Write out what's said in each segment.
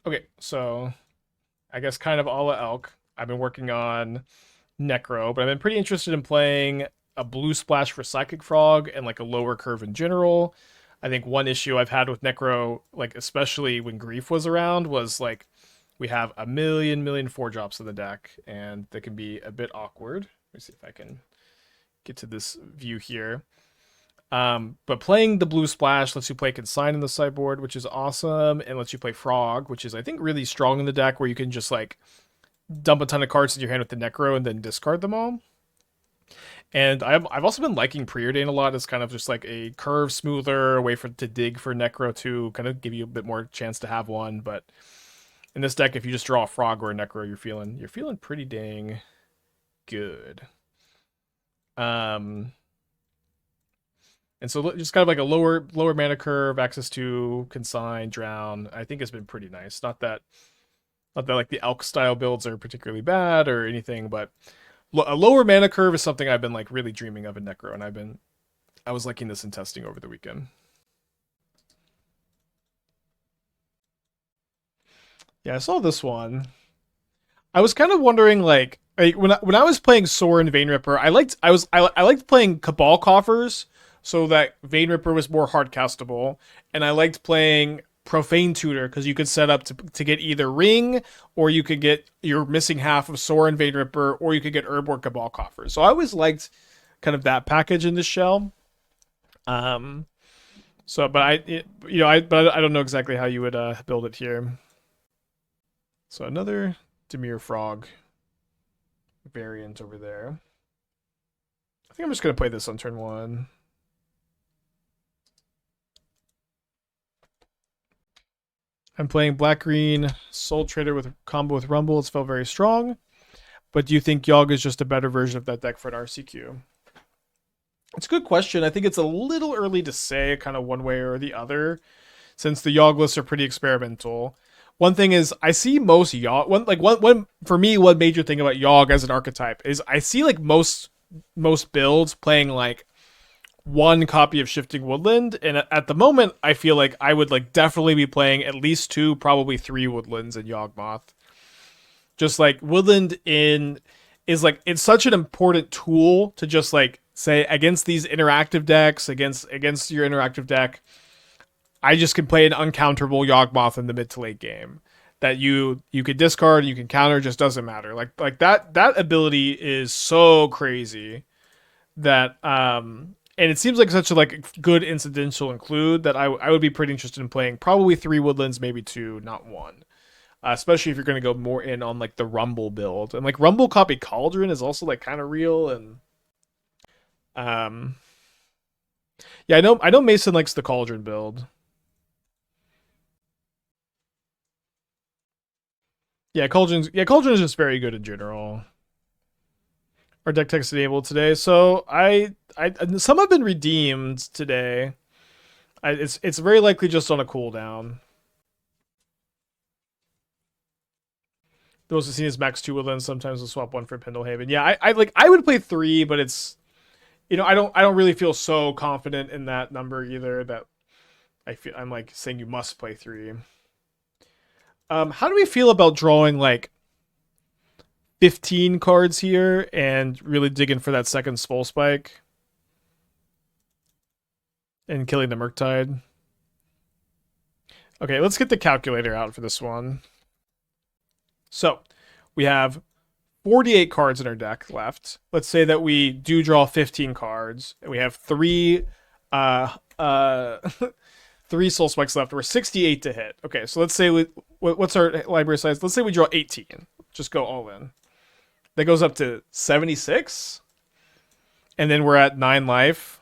Okay, so I guess kind of a la Elk. I've been working on Necro, but I've been pretty interested in playing a blue splash for Psychic Frog and like a lower curve in general. I think one issue I've had with Necro, like especially when Grief was around, was like we have a million four drops in the deck, and they can be a bit awkward. Let me see if I can get to this view here. But playing the blue splash lets you play Consign in the sideboard, which is awesome, and lets you play Frog, which is I think really strong in the deck, where you can just like dump a ton of cards in your hand with the Necro and then discard them all. And I've also been liking Preordain a lot as kind of just like a curve smoother, a way for to dig for Necro to kind of give you a bit more chance to have one. But in this deck, if you just draw a Frog or a Necro, you're feeling pretty dang good. Um, and so just kind of like a lower mana curve, access to Consign, Drown. I think has been pretty nice. Not that like the Elk style builds are particularly bad or anything, but a lower mana curve is something I've been like really dreaming of in Necro, and I was liking this in testing over the weekend. Yeah, I saw this one. I was kind of wondering like when I was playing Sore and Vein Ripper, I liked playing Cabal Coffers so that Vein Ripper was more hard castable, and I liked playing Profane Tutor because you could set up to get either Ring, or you could get your missing half of Sore and Vein Ripper, or you could get Herb or Cabal Coffers. So I always liked kind of that package in this shell. Um, so but I don't know exactly how you would build it here. So another Dimir Frog variant over there. I think I'm just gonna play this on turn one. I'm playing black green Soul Trader with combo with Rumble. It's felt very strong. But do you think Yogg is just a better version of that deck for an RCQ? It's a good question. I think it's a little early to say kind of one way or the other, since the Yogg lists are pretty experimental. One thing is I see most Yogg one for me, one major thing about Yogg as an archetype is I see like most builds playing like one copy of Shifting Woodland, and at the moment I feel like I would like definitely be playing at least two, probably three Woodlands in Yawgmoth. Just like Woodland in is like it's such an important tool to just like say against these interactive decks, against your interactive deck. I just can play an uncounterable Yawgmoth in the mid to late game that you could discard, you can counter, just doesn't matter. Like that ability is so crazy that and it seems like such a like good incidental include that I would be pretty interested in playing probably three Woodlands, maybe two, not one. Especially if you're going to go more in on like the Rumble build, and like Rumble copy Cauldron is also like kind of real. And um yeah, I know Mason likes the Cauldron build. Cauldron is just very good in general. Our deck text enabled today, so I some have been redeemed today. It's very likely just on a cooldown. Those are seen as max two Woodlands. Sometimes we'll swap one for Pendlehaven. Yeah, I would play three, but it's I don't really feel so confident in that number either that I'm like saying you must play three. How do we feel about drawing like 15 cards here and really digging for that second Spell Spike and killing the Murktide? Okay, let's get the calculator out for this one. So we have 48 cards in our deck left. Let's say that we do draw 15 cards and we have three uh uh three soul spikes left. We're 68 to hit. Okay, so let's say what's our library size? Let's say we draw 18. Just go all in. That goes up to 76, and then we're at 9 life.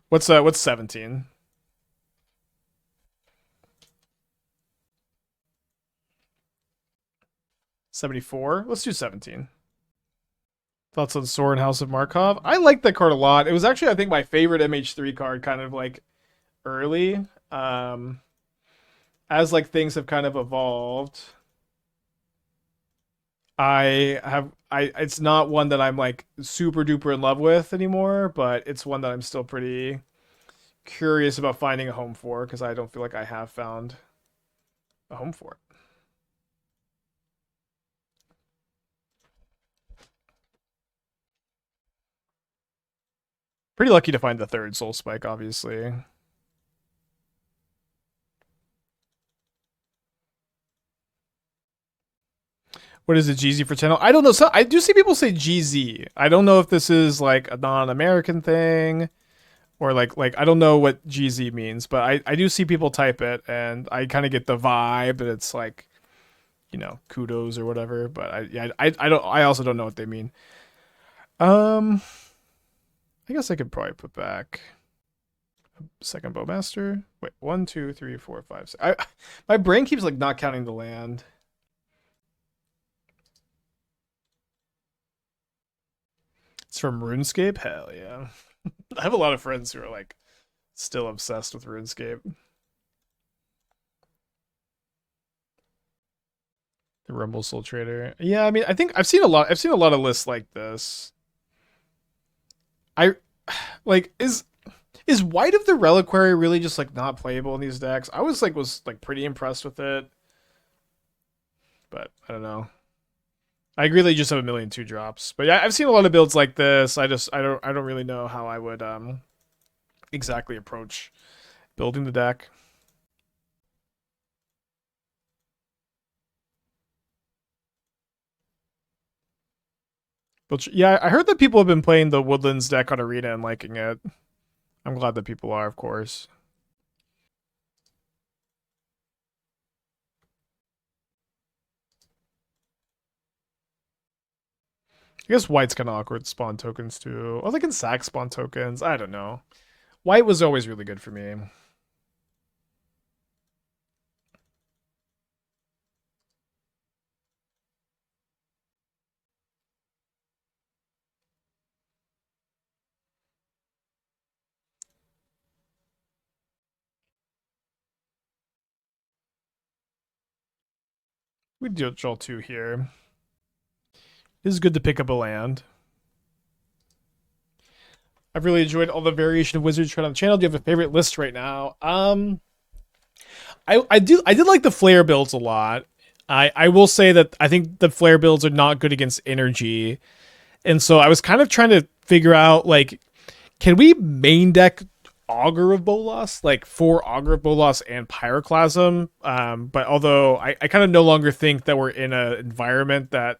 What's 17? 74. Let's do 17. Thoughts on Soren House of Markov? I like that card a lot. It was actually, I think, my favorite MH3 card, kind of like early. Um, as like things have kind of evolved, I it's not one that I'm like super duper in love with anymore, but it's one that I'm still pretty curious about finding a home for because I don't feel like I have found a home for it. Pretty lucky to find the third Soul Spike, obviously. What is it, GZ for channel? I don't know. So I do see people say GZ. I don't know if this is like a non-American thing or like I don't know what GZ means, but I do see people type it, and I kind of get the vibe that it's like, you know, kudos or whatever. But I also don't know what they mean. I guess I could probably put back a second Bowmaster. Wait, 1, 2, 3, 4, 5, 6. My brain keeps like not counting the land. It's from RuneScape? Hell yeah. I have a lot of friends who are like still obsessed with RuneScape. The Rumble Soul Trader. Yeah, I mean, I think I've seen a lot of lists like this. I like is White of the Reliquary really just like not playable in these decks? I was pretty impressed with it. But I don't know. I agree that you just have a million 2-drops. But yeah, I've seen a lot of builds like this. I don't really know how I would exactly approach building the deck. But yeah, I heard that people have been playing the Woodlands deck on Arena and liking it. I'm glad that people are, of course. I guess White's kind of awkward spawn tokens too. Oh, they can sack spawn tokens. I don't know. White was always really good for me. We do draw 2 here. This is good to pick up a land. I've really enjoyed all the variation of Wizards tried on the channel. Do you have a favorite list right now? I did like the Flare builds a lot. I will say that I think the Flare builds are not good against energy. And so I was kind of trying to figure out, like, can we main deck Augur of Bolas, like 4 Augur of Bolas and Pyroclasm? But although I kind of no longer think that we're in an environment that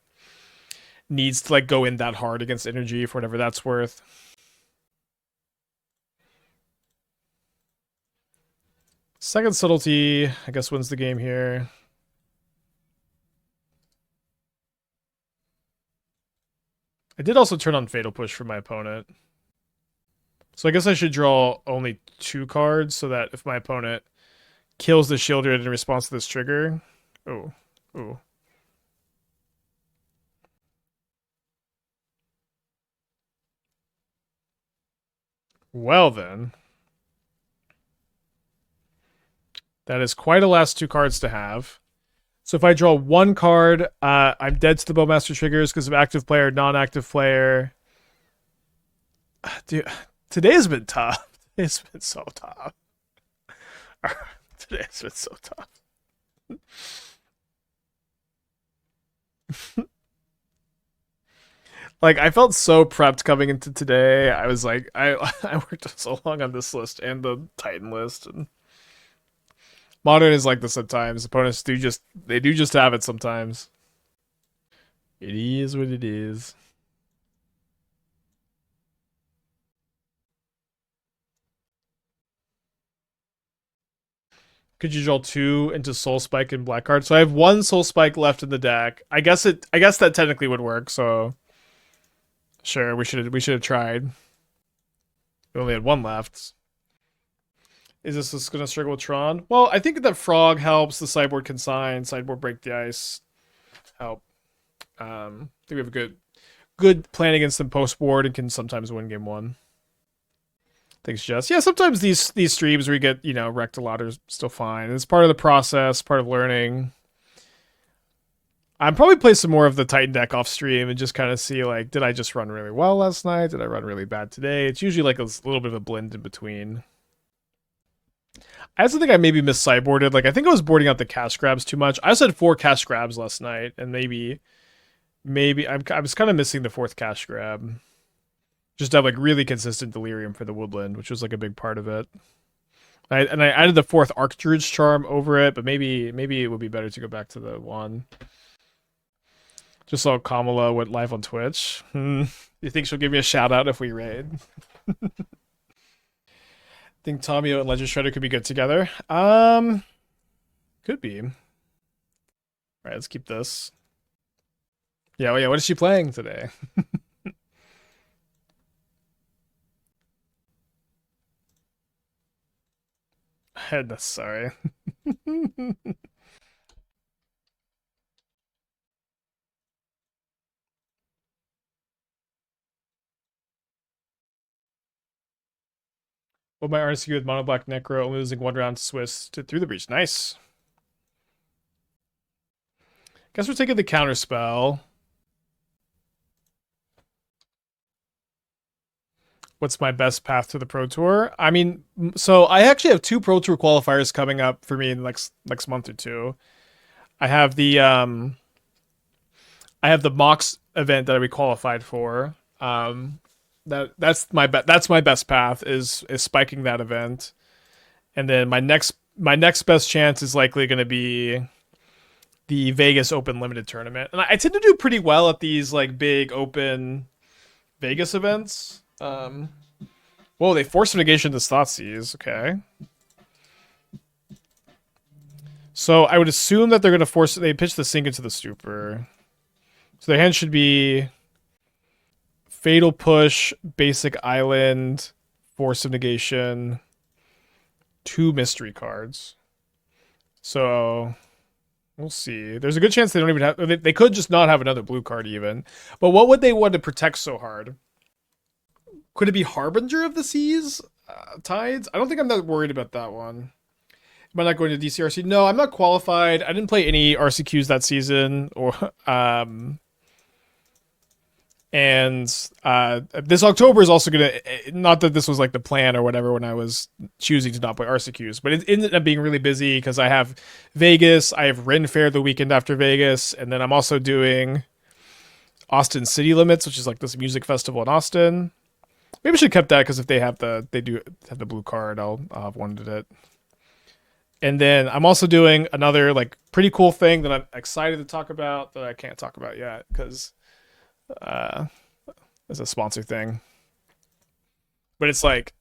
needs to like go in that hard against energy for whatever that's worth. Second Subtlety, I guess, wins the game here. I did also turn on Fatal Push for my opponent. So I guess I should draw only 2 cards so that if my opponent kills the Sheoldred in response to this trigger... Oh. Oh. Well then. That is quite a last 2 cards to have. So if I draw 1 card, I'm dead to the Bowmaster triggers because of active player, non-active player. Dude, today has been tough. It's been so tough. Today's been so tough. Like, I felt so prepped coming into today. I was like, I worked so long on this list and the Titan list, and Modern is like this sometimes. Opponents do just have it sometimes. It is what it is. Could you draw 2 into Soul Spike and Blackguard? So I have 1 Soul Spike left in the deck. I guess that technically would work, so sure, we should have tried. We only had 1 left. Is this just gonna struggle with Tron? Well, I think that Frog helps, the sideboard Consign, sideboard Break the Ice help. I think we have a good plan against them post board and can sometimes win game 1. Thanks, Jess. Yeah, sometimes these streams where we get, you know, wrecked a lot are still fine. It's part of the process, part of learning. I'm probably play some more of the Titan deck off stream and just kind of see, like, did I just run really well last night? Did I run really bad today? It's usually like a little bit of a blend in between. I also think I maybe mis-sideboarded. Like, I think I was boarding out the cash grabs too much. I also had 4 cash grabs last night, and maybe I was kind of missing the 4th cash grab. Just to have like really consistent delirium for the woodland, which was like a big part of it. I added the 4th Archdruid's Charm over it, but maybe it would be better to go back to the 1. Just saw Kamala went live on Twitch. You think she'll give me a shout out if we raid? Think Tomio and Legend Shredder could be good together. Could be. All right, let's keep this. Yeah, well, yeah. What is she playing today? Head necessary. Well, my RSQ with Mono Black Necro, only losing 1 round to Swiss to through the breach. Nice. Guess we're taking the counter spell. What's my best path to the Pro Tour? I mean, so I actually have 2 Pro Tour qualifiers coming up for me in the next month or 2. I have the Mox event that I qualified for. That's my best path is spiking that event, and then my next best chance is likely going to be the Vegas Open Limited Tournament, and I tend to do pretty well at these like big open Vegas events. Whoa, they force negation to Thoughtseize. Okay. So I would assume that they're going to force... They pitch the sink into the stupor. So their hand should be... Fatal Push, Basic Island, Force of Negation, 2 mystery cards. So... We'll see. There's a good chance they don't even have... They could just not have another blue card even. But what would they want to protect so hard? Could it be Harbinger of the Seas? Tides? I don't think I'm that worried about that one. Am I not going to DCRC? No, I'm not qualified. I didn't play any RCQs that season. And this October is also going to... Not that this was like the plan or whatever when I was choosing to not play RCQs, but it ended up being really busy because I have Vegas, I have Ren Fair the weekend after Vegas, and then I'm also doing Austin City Limits, which is like this music festival in Austin. Maybe I should have kept that because if they do have the blue card, I'll have wanted it. And then I'm also doing another like pretty cool thing that I'm excited to talk about that I can't talk about yet because it's a sponsor thing. But it's like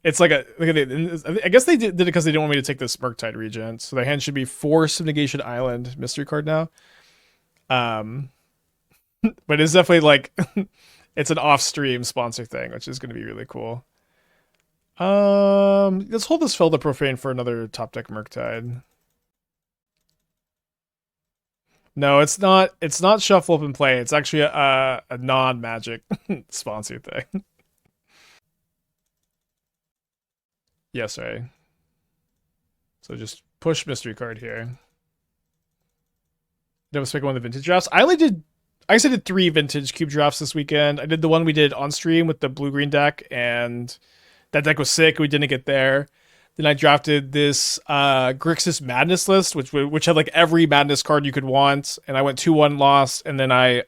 it's like I guess they did it because they didn't want me to take the Murktide Regent. So their hand should be Force of Negation Island mystery card now. But it's definitely like it's an off-stream sponsor thing, which is going to be really cool. Let's hold this Felda Profane for another top deck Murktide. No, it's not. It's not shuffle up and play. It's actually a non-magic sponsor thing. Yes, right. So just push mystery card here. Never spec one of the vintage drafts. I guess I did 3 vintage cube drafts this weekend. I did the one we did on stream with the blue-green deck, and that deck was sick. We didn't get there. Then I drafted this Grixis Madness list, which had like every Madness card you could want, and I went 2-1 lost. And then I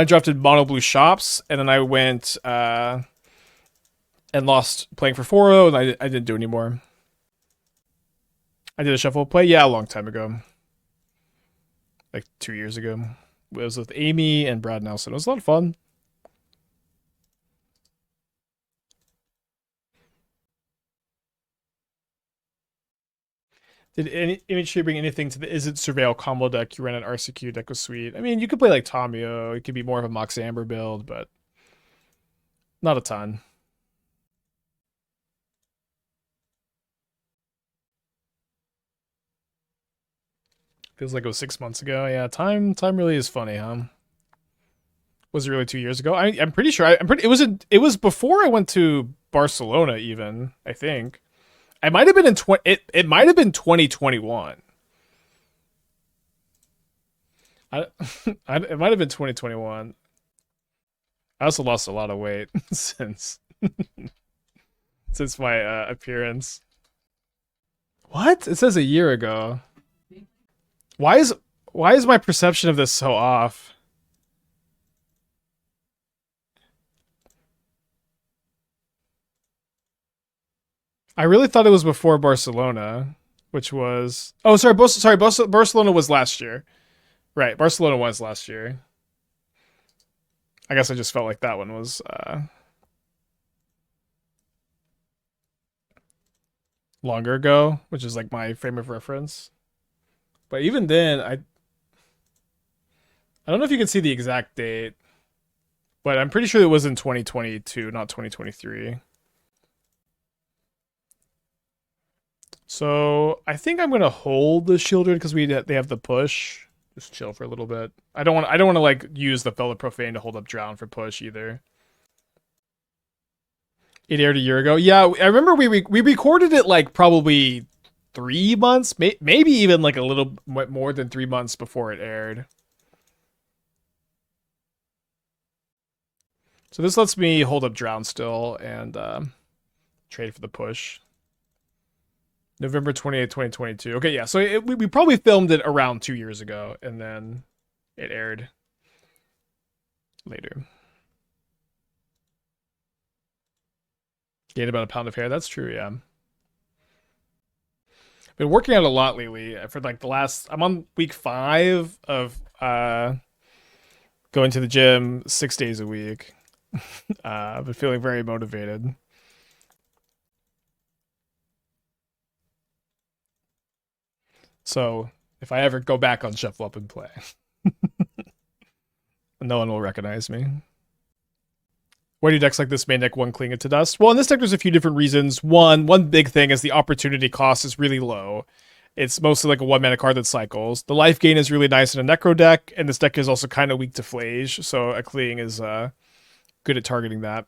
drafted Mono Blue Shops, and then I went and lost playing for 4-0, and I didn't do anymore. I did a shuffle play, yeah, a long time ago, like 2 years ago. It was with Amy and Brad Nelson. It was a lot of fun. Did any Image Tree bring anything to the Is It Surveil combo deck you ran at RCQ? Deck was sweet. I mean, you could play like Tamio. It could be more of a Mox Amber build, but not a ton. Feels like it was 6 months ago. Yeah, time really is funny, huh? Was it really 2 years ago? I'm pretty sure. It was before I went to Barcelona. Even I think. It might have been it might have been 2021. It might have been 2021. I also lost a lot of weight since. since my appearance. What? It says a year ago. Why is my perception of this so off? I really thought it was before Barcelona, which was Barcelona was last year. Right, Barcelona was last year. I guess I just felt like that one was longer ago, which is like my frame of reference. But even then, I don't know if you can see the exact date, but I'm pretty sure it was in 2022, not 2023. So I think I'm gonna hold the Sheoldred because they have the push. Just chill for a little bit. I don't want to like use the Fellow Profane to hold up Drown for push either. It aired a year ago. Yeah, I remember we recorded it like probably 3 months, maybe even like a little more than 3 months before it aired. So this lets me hold up Drown still and trade for the push. November 28th, 2022. Okay, yeah. So we probably filmed it around 2 years ago, and then it aired later. Gained about a pound of hair. That's true, yeah. Been working out a lot lately. For like the last, I'm on week 5 of going to the gym 6 days a week. I've been feeling very motivated. So if I ever go back on Shuffle Up and Play, no one will recognize me. Why do decks like this main deck one cling it to dust? Well, in this deck, there's a few different reasons. One big thing is the opportunity cost is really low. It's mostly like a 1-mana card that cycles. The life gain is really nice in a Necro deck, and this deck is also kind of weak to Flage, so a cling is good at targeting that.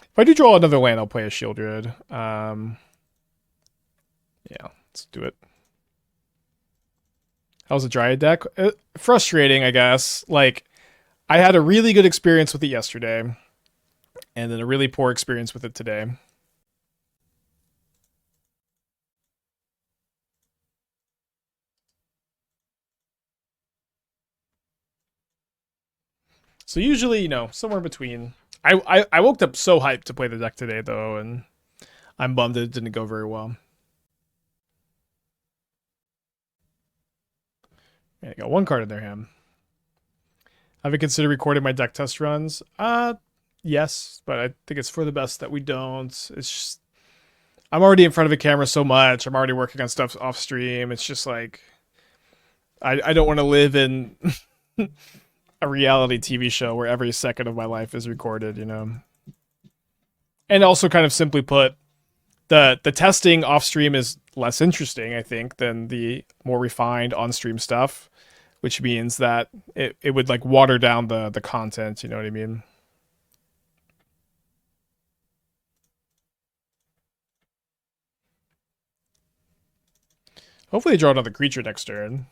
If I do draw another land, I'll play a Sheoldred. Yeah, let's do it. How's the Dryad deck? Frustrating, I guess. Like, I had a really good experience with it yesterday, and then a really poor experience with it today. So usually, somewhere in between. I woke up so hyped to play the deck today, though, and I'm bummed it didn't go very well. Yeah, I got one card in their hand. Have I considered recording my deck test runs? Yes, but I think it's for the best that we don't. It's just, I'm already in front of a camera so much. I'm already working on stuff off stream. It's just like, I don't want to live in a reality TV show where every second of my life is recorded, And also, kind of simply put, the testing off stream is less interesting, I think, than the more refined on stream stuff, which means that it would like water down the content, you know what I mean? Hopefully they draw another creature next turn.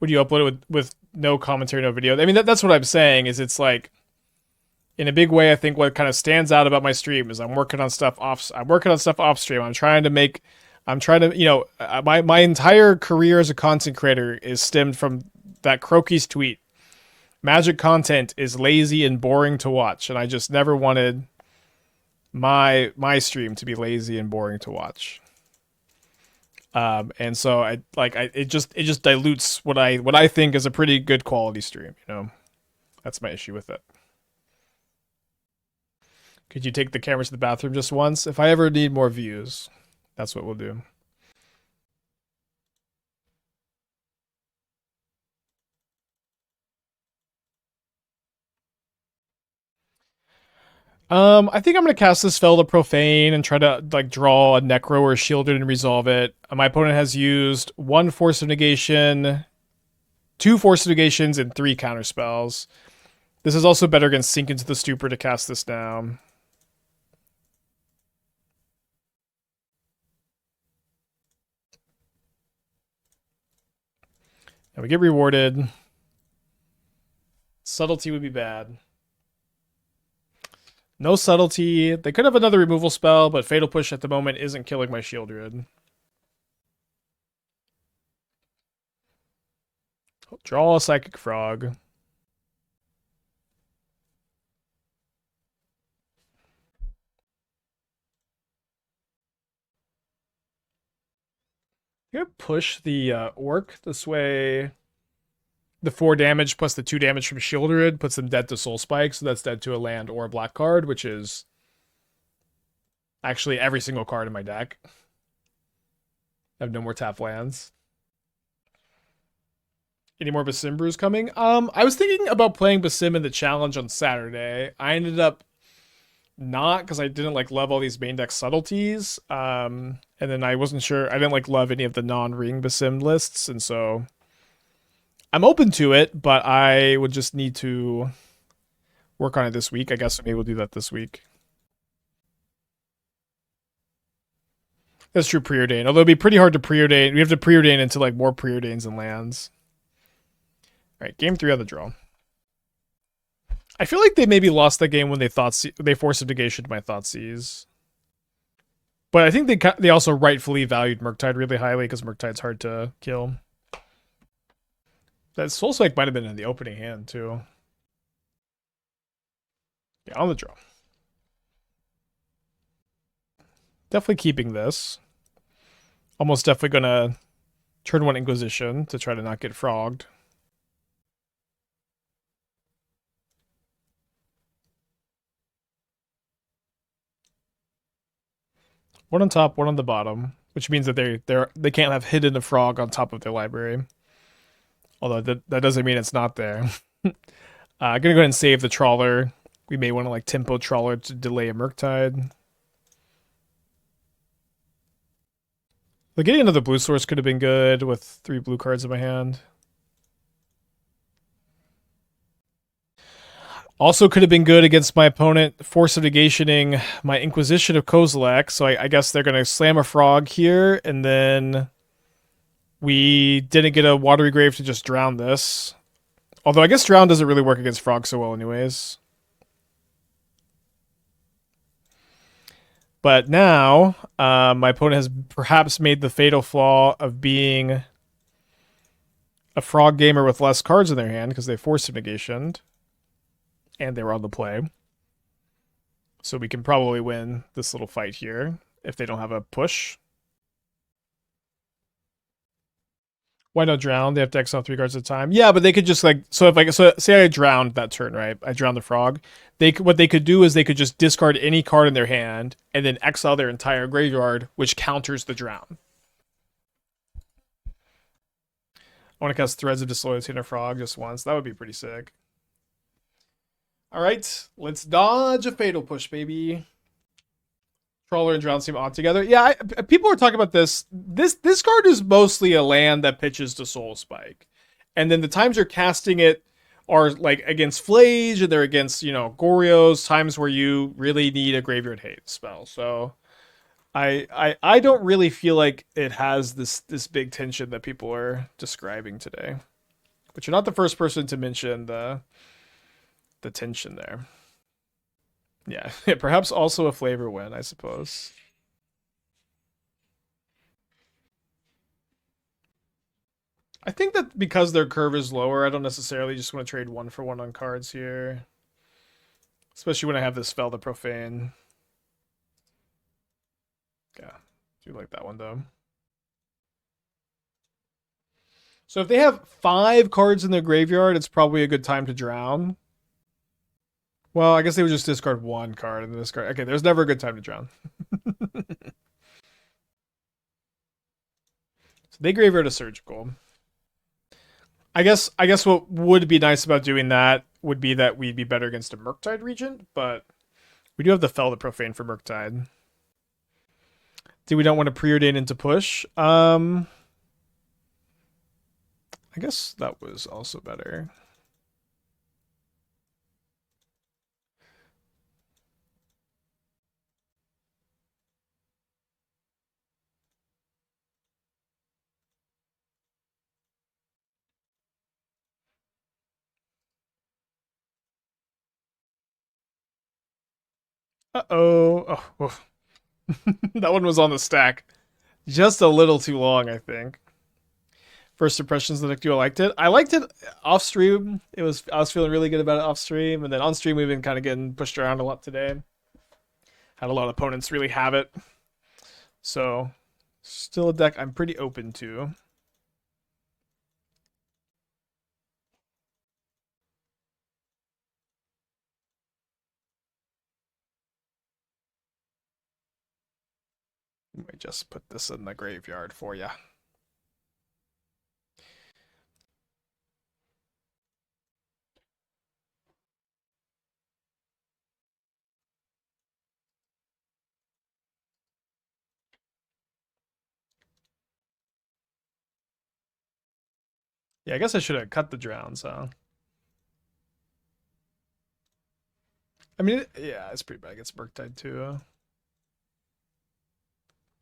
Would you upload it with no commentary, no video? I mean, that's what I'm saying, is it's like, in a big way, I think what kind of stands out about my stream is I'm working on stuff off stream. I'm trying to, my entire career as a content creator is stemmed from that Croaky's tweet. Magic content is lazy and boring to watch, and I just never wanted my stream to be lazy and boring to watch. And so it just dilutes what I think is a pretty good quality stream, That's my issue with it. Could you take the camera to the bathroom just once? If I ever need more views, that's what we'll do. I think I'm gonna cast this spell to Profane and try to like draw a Necro or Sheoldred and resolve it. My opponent has used 1 Force of Negation, 2 Force of Negations, and 3 counter spells. This is also better against Sink into the Stupor to cast this down. And we get rewarded. Subtlety would be bad. No subtlety. They could have another removal spell, but Fatal Push at the moment isn't killing my Sheoldred. Draw a Psychic Frog. You could push the Orc this way. The 4 damage plus the 2 damage from Sheoldred puts them dead to Soul Spike, so that's dead to a land or a black card, which is actually every single card in my deck. I have no more tap lands. Any more Basim Brews coming? I was thinking about playing Basim in the challenge on Saturday. I ended up not because I didn't love all these main deck subtleties. And then I wasn't sure. I didn't love any of the non-ring Basim lists, and so I'm open to it, but I would just need to work on it this week. I guess maybe we'll do that this week. That's true, Preordain. Although it'd be pretty hard to Preordain. We have to Preordain into more Preordains and lands. All right, game 3 on the draw. I feel like they maybe lost that game when they forced negation to my Thoughtseize. But I think they also rightfully valued Murktide really highly because Murktide's hard to kill. That Soul Spike might have been in the opening hand too. Yeah, on the draw. Definitely keeping this. Almost definitely gonna turn 1 Inquisition to try to not get frogged. One on top, one on the bottom, which means that they can't have hidden a frog on top of their library. Although that doesn't mean it's not there. I'm gonna go ahead and save the Trawler. We may want to tempo Trawler to delay a Murktide. Getting another blue source could have been good with 3 blue cards in my hand. Also could have been good against my opponent, force of negationing my Inquisition of Kozilek. So I guess they're going to slam a frog here, and then we didn't get a Watery Grave to just drown this. Although I guess drown doesn't really work against frogs so well anyways. But now, my opponent has perhaps made the fatal flaw of being a frog gamer with less cards in their hand because they force of negationed. And they were on the play. So we can probably win this little fight here if they don't have a push. Why not drown? They have to exile 3 cards at a time. Yeah, but they could just so say I drowned that turn, right? I drowned the frog. What they could do is they could just discard any card in their hand and then exile their entire graveyard, which counters the drown. I want to cast Threads of Disloyalty on a frog just once. That would be pretty sick. All right, let's dodge a fatal push, baby. Trawler and Drown seem odd together. Yeah, people are talking about this. This card is mostly a land that pitches to Soul Spike, and then the times you're casting it are against Flage, and they're against Gorios. Times where you really need a Graveyard Hate spell. So I don't really feel like it has this big tension that people are describing today. But you're not the first person to mention the tension there. Yeah, perhaps also a flavor win, I suppose. I think that because their curve is lower, I don't necessarily just want to trade 1-for-1 on cards here. Especially when I have this Spell the Profane. Yeah, do like that one though. So if they have 5 cards in their graveyard, it's probably a good time to drown. Well, I guess they would just discard 1 card and then discard. Okay, there's never a good time to drown. So they graveyard a Surgical. I guess what would be nice about doing that would be that we'd be better against a Murktide Regent, but we do have the Fel the Profane for Murktide. Do we don't want to Preordain into push? I guess that was also better. Uh-oh. Oh, that one was on the stack. Just a little too long, I think. First impressions of the deck, I liked it. I liked it off stream. I was feeling really good about it off stream, and then on stream we've been kind of getting pushed around a lot today. Had a lot of opponents really have it. So, still a deck I'm pretty open to. Let me just put this in the graveyard for you. Yeah, I guess I should have cut the drowns, huh? I mean, yeah, it's pretty bad. It gets Murktide too.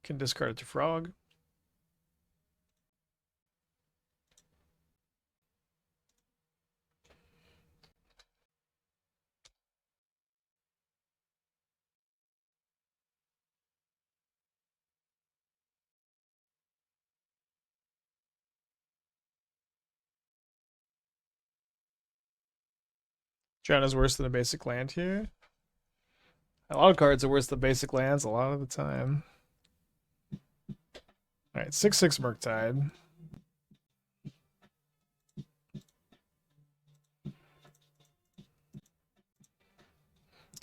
Can discard it to Frog. Drown is worse than a basic land here. A lot of cards are worse than basic lands a lot of the time. Alright, 6/6 Murktide.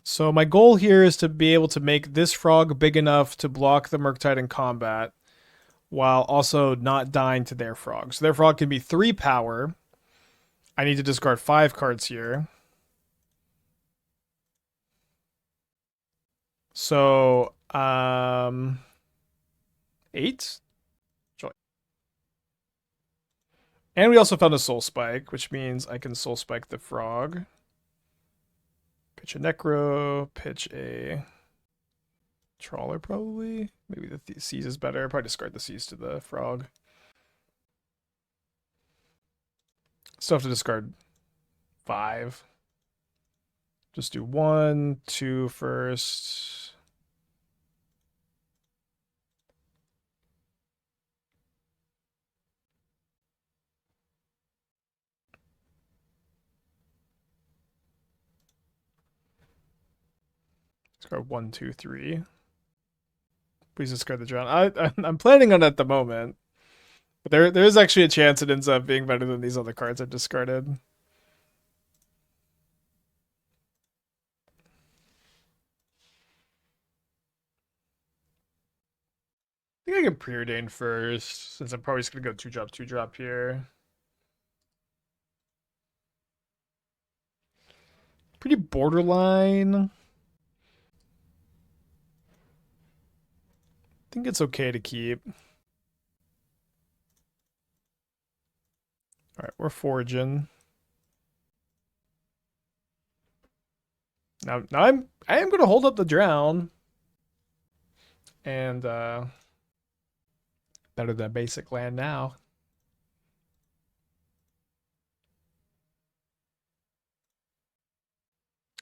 So my goal here is to be able to make this frog big enough to block the Murktide in combat, while also not dying to their frog. So their frog can be 3 power. I need to discard 5 cards here. So, 8? Joy. And we also found a Soul Spike, which means I can Soul Spike the frog. Pitch a Necro, pitch a Trawler probably. Maybe the Seize is better. Probably discard the Seize to the frog. Still have to discard 5. Just do 1, 2 first. Discard 1, 2, 3. Please discard the drown. I'm planning on it at the moment. But there is actually a chance it ends up being better than these other cards I've discarded. I think I can Preordain first, since I'm probably just going to go 2-drop, 2-drop here. Pretty borderline. I think it's okay to keep. Alright, we're foraging. Now I am gonna hold up the drown. And better than basic land now.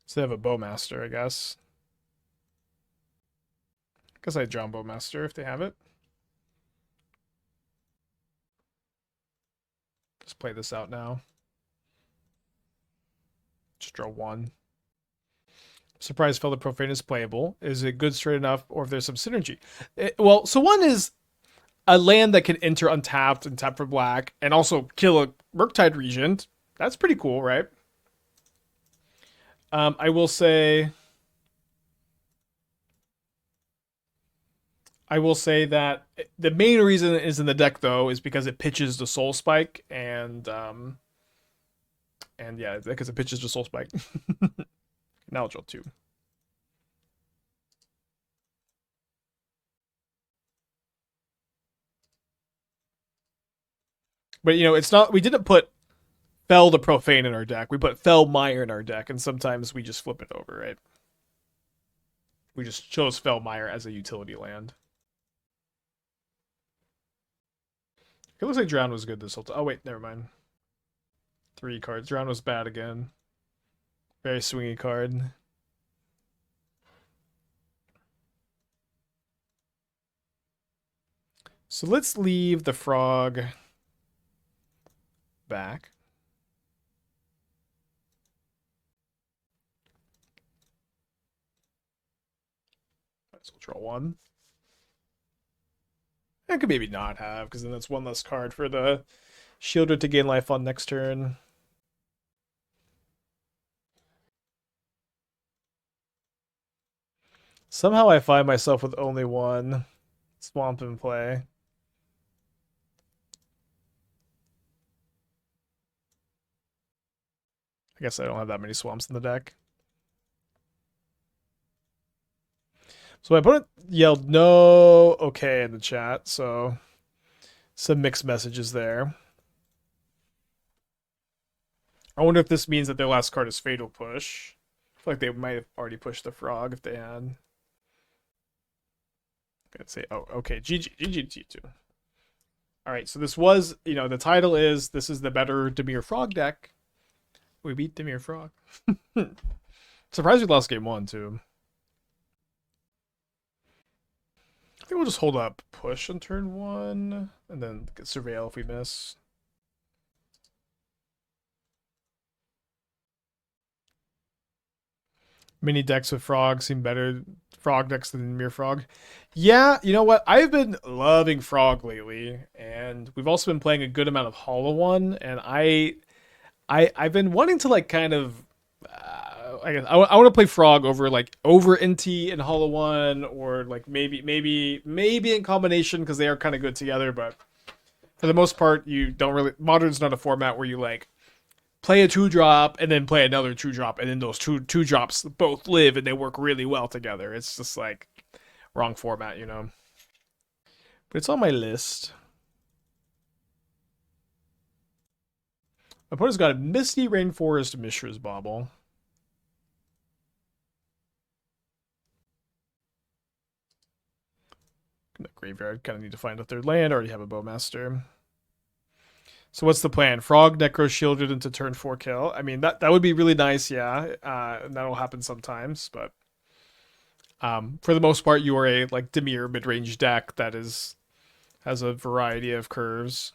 So they have a Bowmaster, I guess. Guess I draw Bowmaster if they have it. Just play this out now. Just draw 1. Surprise Fellow Profane is playable. Is it good straight enough, or if there's some synergy? Well, so 1 is a land that can enter untapped and tap for black, and also kill a Murktide Regent. That's pretty cool, right? I will say that the main reason it is in the deck, though, is because it pitches the Soul Spike, and yeah, because it pitches the Soul Spike. Now I'll draw 2. But, you know, it's not... We didn't put Fell the Profane in our deck. We put Fell Mire in our deck, and sometimes we just flip it over, right? We just chose Fell Mire as a utility land. It looks like Drown was good this whole time. Oh, wait, never mind. 3 cards. Drown was bad again. Very swingy card. So let's leave the frog back. Might as well draw one. I could maybe not have, because then that's one less card for the Sheoldred to gain life on next turn. Somehow I find myself with only one swamp in play. I guess I don't have that many swamps in the deck. So my opponent yelled no okay in the chat, so some mixed messages there. I wonder if this means that their last card is Fatal Push. I feel like they might have already pushed the frog if they had. I'd say, oh, okay, GG to you two. All right, so this was, the title is, this is the better Dimir Frog deck. We beat Dimir Frog. Surprised we lost game one, too. I think we'll just hold up push on turn one, and then surveil if we miss. Mini decks with frog seem better. Frog decks than Dimir Frog. Yeah, you know what? I've been loving Frog lately, and we've also been playing a good amount of Hollow One, and I've been wanting to like kind of I guess I want to play Frog over NT and Hollow One, or like maybe in combination because they are kind of good together. But for the most part, you don't really. Modern's not a format where you like play a 2-drop and then play another 2-drop, and then those two drops both live and they work really well together. It's just like wrong format, But it's on my list. My opponent's got a Misty Rainforest Mishra's Bauble. In the graveyard, kind of need to find a third land. Already have a Bowmaster. So what's the plan? Frog, Necro, Sheoldred into turn 4 kill. I mean, that would be really nice, yeah. And that'll happen sometimes, but for the most part, you are a like Dimir mid-range deck that has a variety of curves.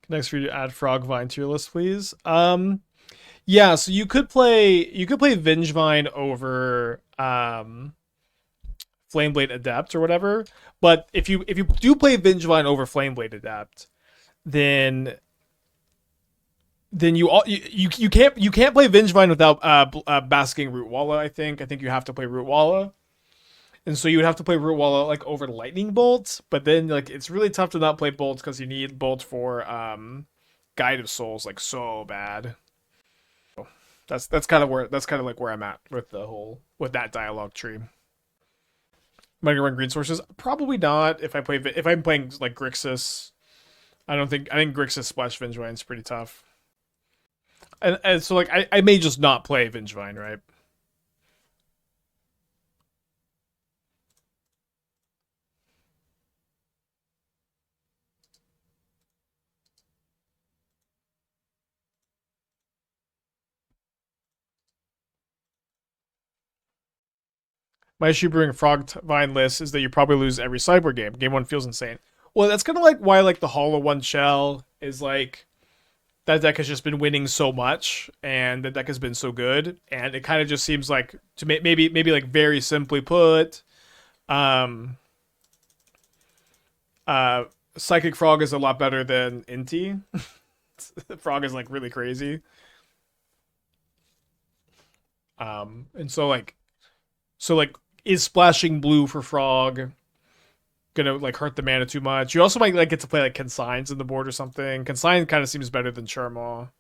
Next for you to add Frogvine to your list, please. Yeah, so you could play Vengevine over Flameblade Adept or whatever. But if you do play Vengevine over Flameblade Adept, then you can't play Vengevine without basking Rootwalla. I think you have to play Rootwalla. And so you would have to play Rootwalla like over Lightning Bolt, but then like it's really tough to not play Bolt because you need Bolt for Guide of Souls like so bad. That's kind of where I'm at with that dialogue tree. Am I gonna run green sources? Probably not. If I'm playing like Grixis, I think Grixis Splash Vengevine is pretty tough. And so like I may just not play Vengevine, right? My issue brewing Frogvine list is that you probably lose every sideboard game. Game one feels insane. Well, that's kind of like why like the Hollow One Shell is like that deck has just been winning so much, and the deck has been so good, and it kind of just seems like to maybe like very simply put, Psychic Frog is a lot better than Inti. Frog is like really crazy. And so like is splashing blue for Frog gonna like hurt the mana too much? You also might like get to play like Consigns in the board or something. Consign kind of seems better than Charmaw,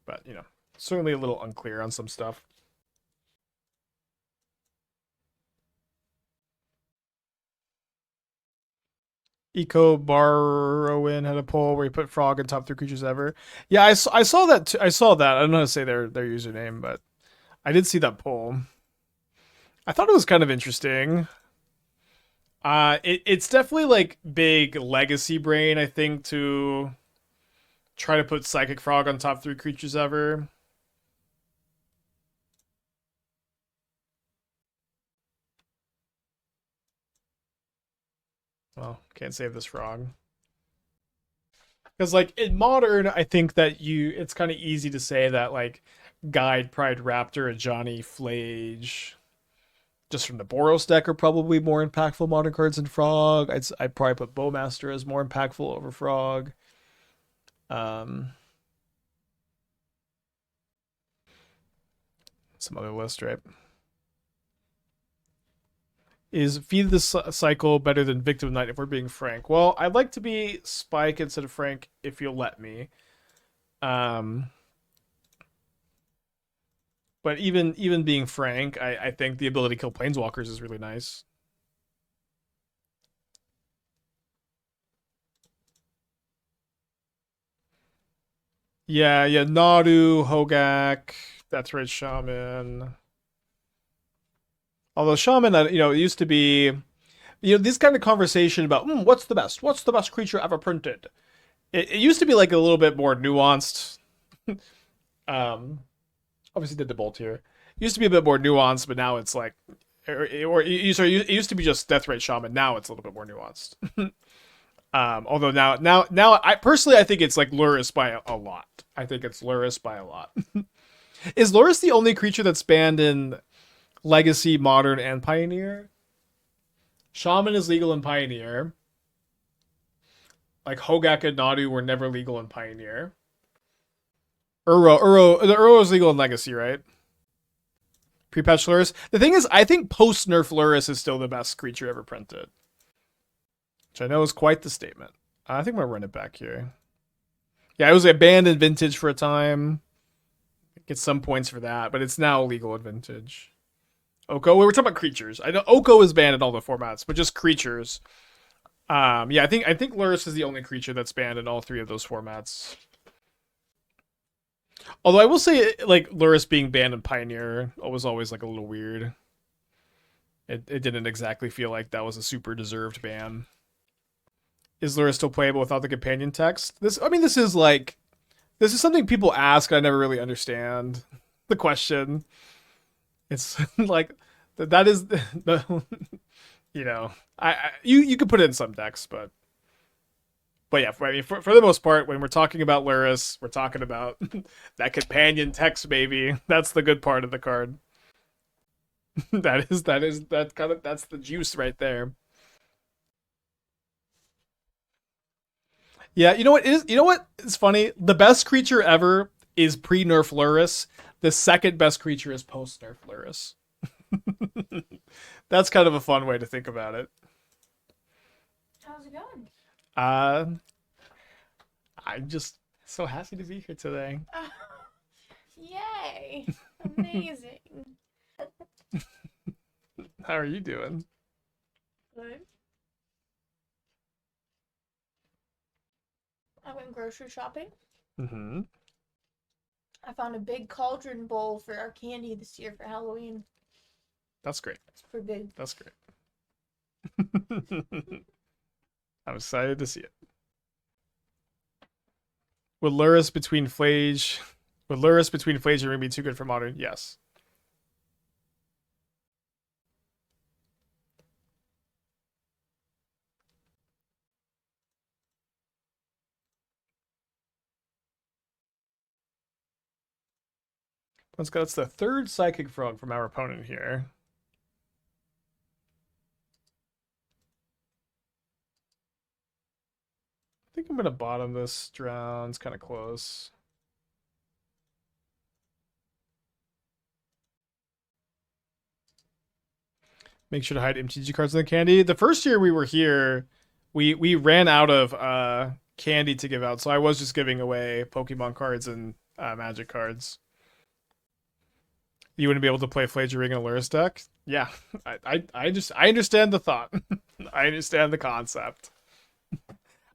but certainly a little unclear on some stuff. Eco Barrowin had a poll where he put Frog in top 3 creatures ever. Yeah, I saw that. I saw that. I don't know how to say their username, but I did see that poll. I thought it was kind of interesting. It's definitely like big legacy brain, I think, to try to put Psychic Frog on top 3 creatures ever. Well, can't save this frog. Because like in modern, I think that it's kind of easy to say that like Guide, Pride Raptor, and Johnny Flage, just from the Boros deck, are probably more impactful modern cards than Frog. I'd probably put Bowmaster as more impactful over Frog. Um, some other list, right? Is Feed the Cycle better than Victim Night if we're being frank? Well, I'd like to be Spike instead of Frank if you'll let me. Um, but even being frank, I think the ability to kill Planeswalkers is really nice. Yeah, Nadu, Hogak, that's right, Shaman. Although Shaman, it used to be, this kind of conversation about what's the best creature ever printed. It used to be like a little bit more nuanced. um, Obviously did the bolt here. It used to be a bit more nuanced, but now it's like, it used to be just Deathrite Shaman. Now it's a little bit more nuanced. Although now, I think it's like Lurrus by a lot. I think it's Lurrus by a lot. Is Lurrus the only creature that's banned in Legacy, Modern, and Pioneer? Shaman is legal in Pioneer. Like Hogak and Nadu were never legal in Pioneer. The Uro is legal in Legacy, right? Pre-patch Lurrus. The thing is, I think post-nerf Lurrus is still the best creature ever printed. Which I know is quite the statement. I think I'm going to run it back here. Yeah, it was banned in Vintage for a time. Get some points for that, but it's now legal in Vintage. Oko, we were talking about creatures. I know Oko is banned in all the formats, but just creatures. Yeah, I think Lurrus is the only creature that's banned in all three of those formats. Although I will say, like, Lurrus being banned in Pioneer was always like a little weird. It didn't exactly feel like that was a super deserved ban. Is Lurrus still playable without the companion text? This is something people ask. I never really understand the question. It's like that is the you could put it in some decks, but yeah, I mean, for the most part, when we're talking about Lurrus, we're talking about that companion text, baby. That's the good part of the card. That's the juice right there. Yeah, you know what is funny? The best creature ever is pre-nerf Lurrus. The second best creature is post-nerf Lurrus. That's kind of a fun way to think about it. How's it going? I'm just so happy to be here today. Yay! Amazing. How are you doing? Good. I went grocery shopping. Mm-hmm. I found a big cauldron bowl for our candy this year for Halloween. That's great. It's pretty big. That's great. I'm excited to see it. Would Lurrus between Flage and Ring be too good for Modern? Yes. That's the third Psychic Frog from our opponent here. I think I'm going to bottom this drown. It's kind of close. Make sure to hide MTG cards in the candy. The first year we were here, we ran out of candy to give out, so I was just giving away Pokemon cards and Magic cards. You wouldn't be able to play Flage Ring in a Lurrus deck? Yeah, I understand the thought. I understand the concept.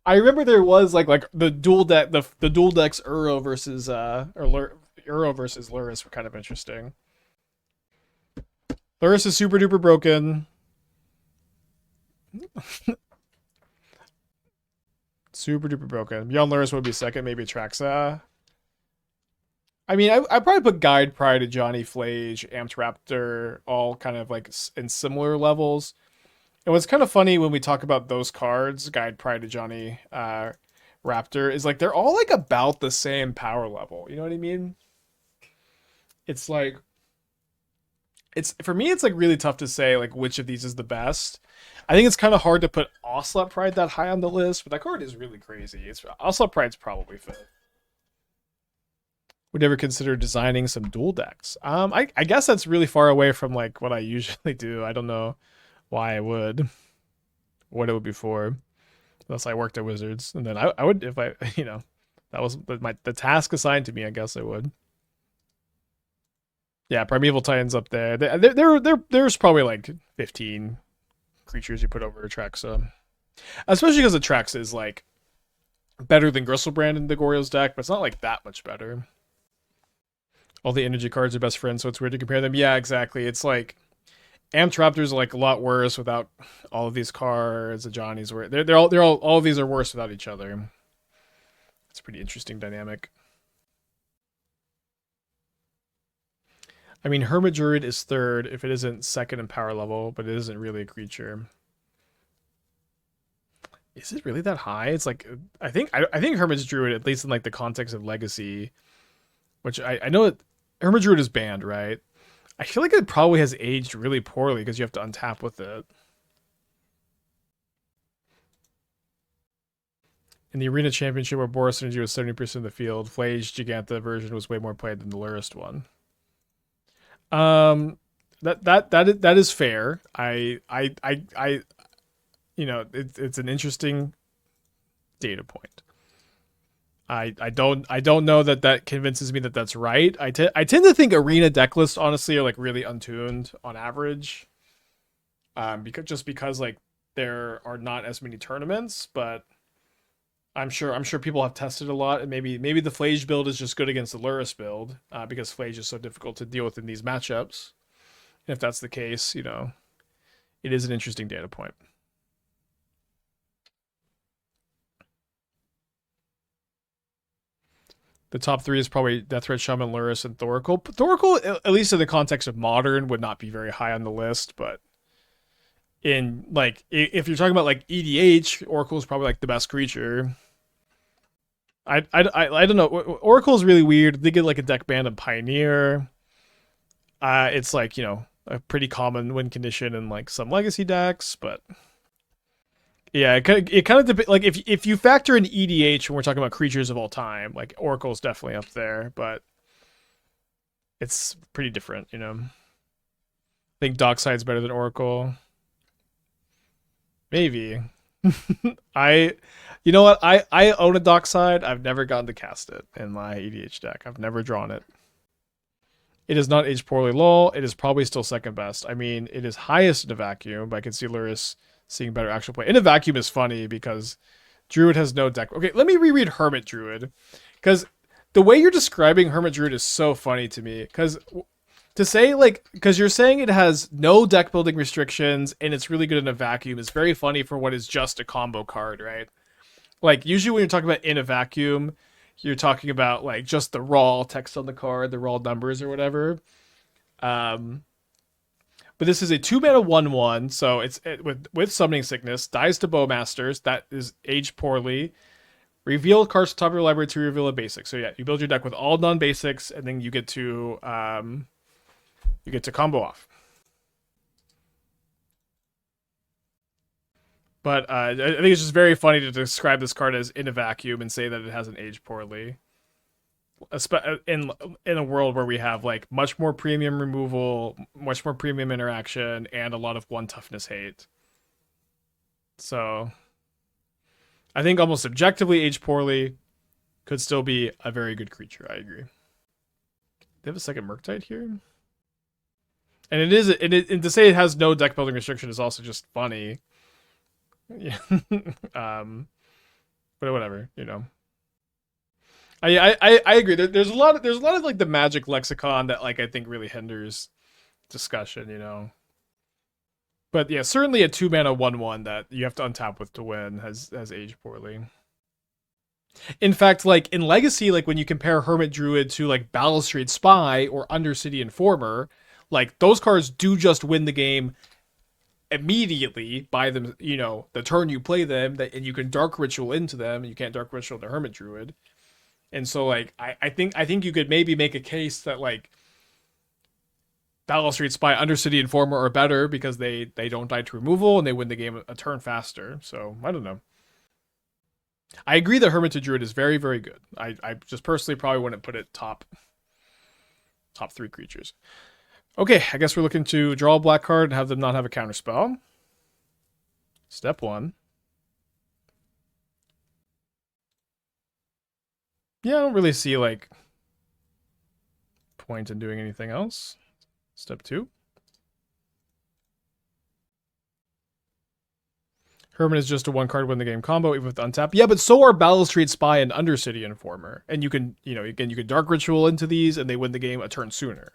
I remember there was like the dual deck, the dual decks Uro versus Uro versus Lurrus were kind of interesting. Lurrus is super duper broken. Super duper broken. Beyond Lurrus would be second, maybe Traxa. I mean, I probably put Guide, Pride, Johnny Flage, Amped Raptor, all kind of like in similar levels. And what's kind of funny when we talk about those cards, Guide Pride to Johnny Raptor, is like they're all like about the same power level. You know what I mean? It's like it's for me it's like really tough to say like which of these is the best. I think it's kind of hard to put Ocelot Pride that high on the list, but that card is really crazy. It's Ocelot Pride's probably fifth. Would ever consider designing some dual decks? I guess that's really far away from like what I usually do. I don't know why I would, what it would be for, unless I worked at Wizards, and then I would if I that was the task assigned to me. I guess I would. Yeah, Primeval Titans up there. There's probably like 15 creatures you put over Atraxa, especially because Atraxa is like better than Gristlebrand in the Goryo's deck, but it's not like that much better. All the energy cards are best friends, so it's weird to compare them. Yeah, exactly. It's like Amtraptor's like a lot worse without all of these cards. The Johnny's were they're all of these are worse without each other. It's a pretty interesting dynamic. I mean, Hermit Druid is third if it isn't second in power level, but it isn't really a creature. Is it really that high? It's like I think Hermit's Druid, at least in like the context of Legacy, which I know Hermit Druid is banned, right? I feel like it probably has aged really poorly because you have to untap with it. In the Arena Championship, where Boros Energy was 70% of the field, Flage Giganta version was way more played than the Lurist one. That is fair. It's an interesting data point. I don't know that convinces me that that's right. I tend to think arena deck lists honestly are like really untuned on average. Because like there are not as many tournaments, but I'm sure people have tested a lot, and maybe the Flage build is just good against the Lurus build because Flage is so difficult to deal with in these matchups. And if that's the case, it is an interesting data point. The top three is probably Deathred, Shaman, Lurus, and Thoracle. Thoracle, at least in the context of Modern, would not be very high on the list, but in like if you're talking about like EDH, Oracle is probably like the best creature. I don't know. Oracle is really weird. They get like a deck ban of Pioneer. It's like a pretty common win condition in like some Legacy decks, but yeah, it kind of depends. Like if you factor in EDH when we're talking about creatures of all time, like Oracle is definitely up there, but it's pretty different. I think Dockside's better than Oracle. Maybe. You know what? I own a Dockside. I've never gotten to cast it in my EDH deck. I've never drawn it. It is not aged poorly, lol. It is probably still second best. I mean, it is highest in a vacuum, but I can see Lurus seeing better actual play. In a vacuum is funny because Druid has no deck. Okay, let me reread Hermit Druid, because the way you're describing Hermit Druid is so funny to me. Because to say because you're saying it has no deck building restrictions and it's really good in a vacuum is very funny for what is just a combo card, right? Like usually when you're talking about in a vacuum, you're talking about like just the raw text on the card, the raw numbers or whatever. But this is a 2-mana 1/1, so it's with Summoning Sickness, dies to Bowmasters, that is aged poorly. Reveal cards to top of your library to reveal a basic. So yeah, you build your deck with all non-basics, and then you get to combo off. But I think it's just very funny to describe this card as in a vacuum and say that it hasn't aged poorly. In a world where we have like much more premium removal, much more premium interaction, and a lot of one toughness hate. So I think almost objectively aged poorly could still be a very good creature. I agree. They have a second Murktide here. And and to say it has no deck building restriction is also just funny. Yeah. But whatever, I agree. There's a lot of like the Magic lexicon that like I think really hinders discussion, But yeah, certainly a 2-mana 1/1 that you have to untap with to win has aged poorly. In fact, like in Legacy, like when you compare Hermit Druid to like Balustrade Spy or Undercity Informer, like those cards do just win the game immediately by them, the turn you play them, and you can Dark Ritual into them. You can't Dark Ritual the Hermit Druid. And so, like, I think you could maybe make a case that, like, Battle Street Spy, Undercity Informer are better because they don't die to removal and they win the game a turn faster. So I don't know. I agree that Hermitage Druid is very, very good. I just personally probably wouldn't put it top 3 creatures. Okay, I guess we're looking to draw a black card and have them not have a counter spell. Step 1. Yeah, I don't really see, like, point in doing anything else. Step 2. Hermit is just a 1-card win the game combo, even with untap. Yeah, but so are Battle Street Spy and Undercity Informer. And you can, again, you can Dark Ritual into these and they win the game a turn sooner.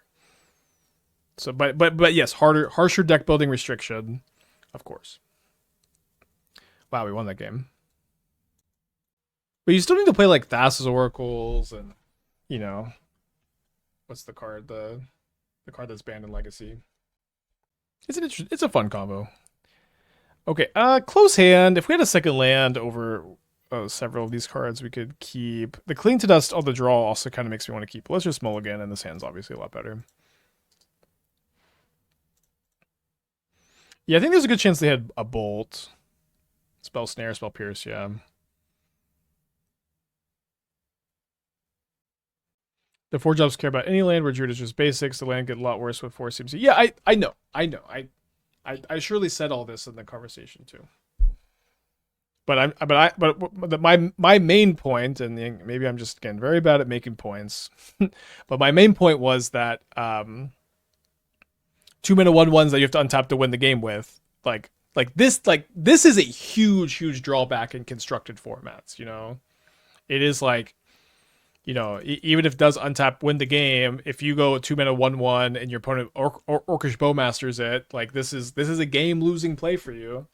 So, but yes, harsher deck building restriction, of course. Wow, we won that game. But you still need to play like Thassa's Oracles and, what's the card? The card that's banned in Legacy. It's a fun combo. Okay, close hand. If we had a second land over several of these cards, we could keep. The Cling to Dust on the draw also kind of makes me want to keep. Let's just mulligan, and this hand's obviously a lot better. Yeah, I think there's a good chance they had a Bolt. Spell Snare, Spell Pierce, yeah. The 4 jobs care about any land where Druid is just basics. The land get a lot worse with 4 CMC. Yeah, I know. I surely said all this in the conversation too. But my main point, and maybe I'm just getting very bad at making points, but my main point was that 2-mana 1/1s that you have to untap to win the game with, like this is a huge drawback in constructed formats. It is like, even if it does untap win the game, if you go 2-mana 1/1 and your opponent Orcish Bowmasters it, like this is a game losing play for you.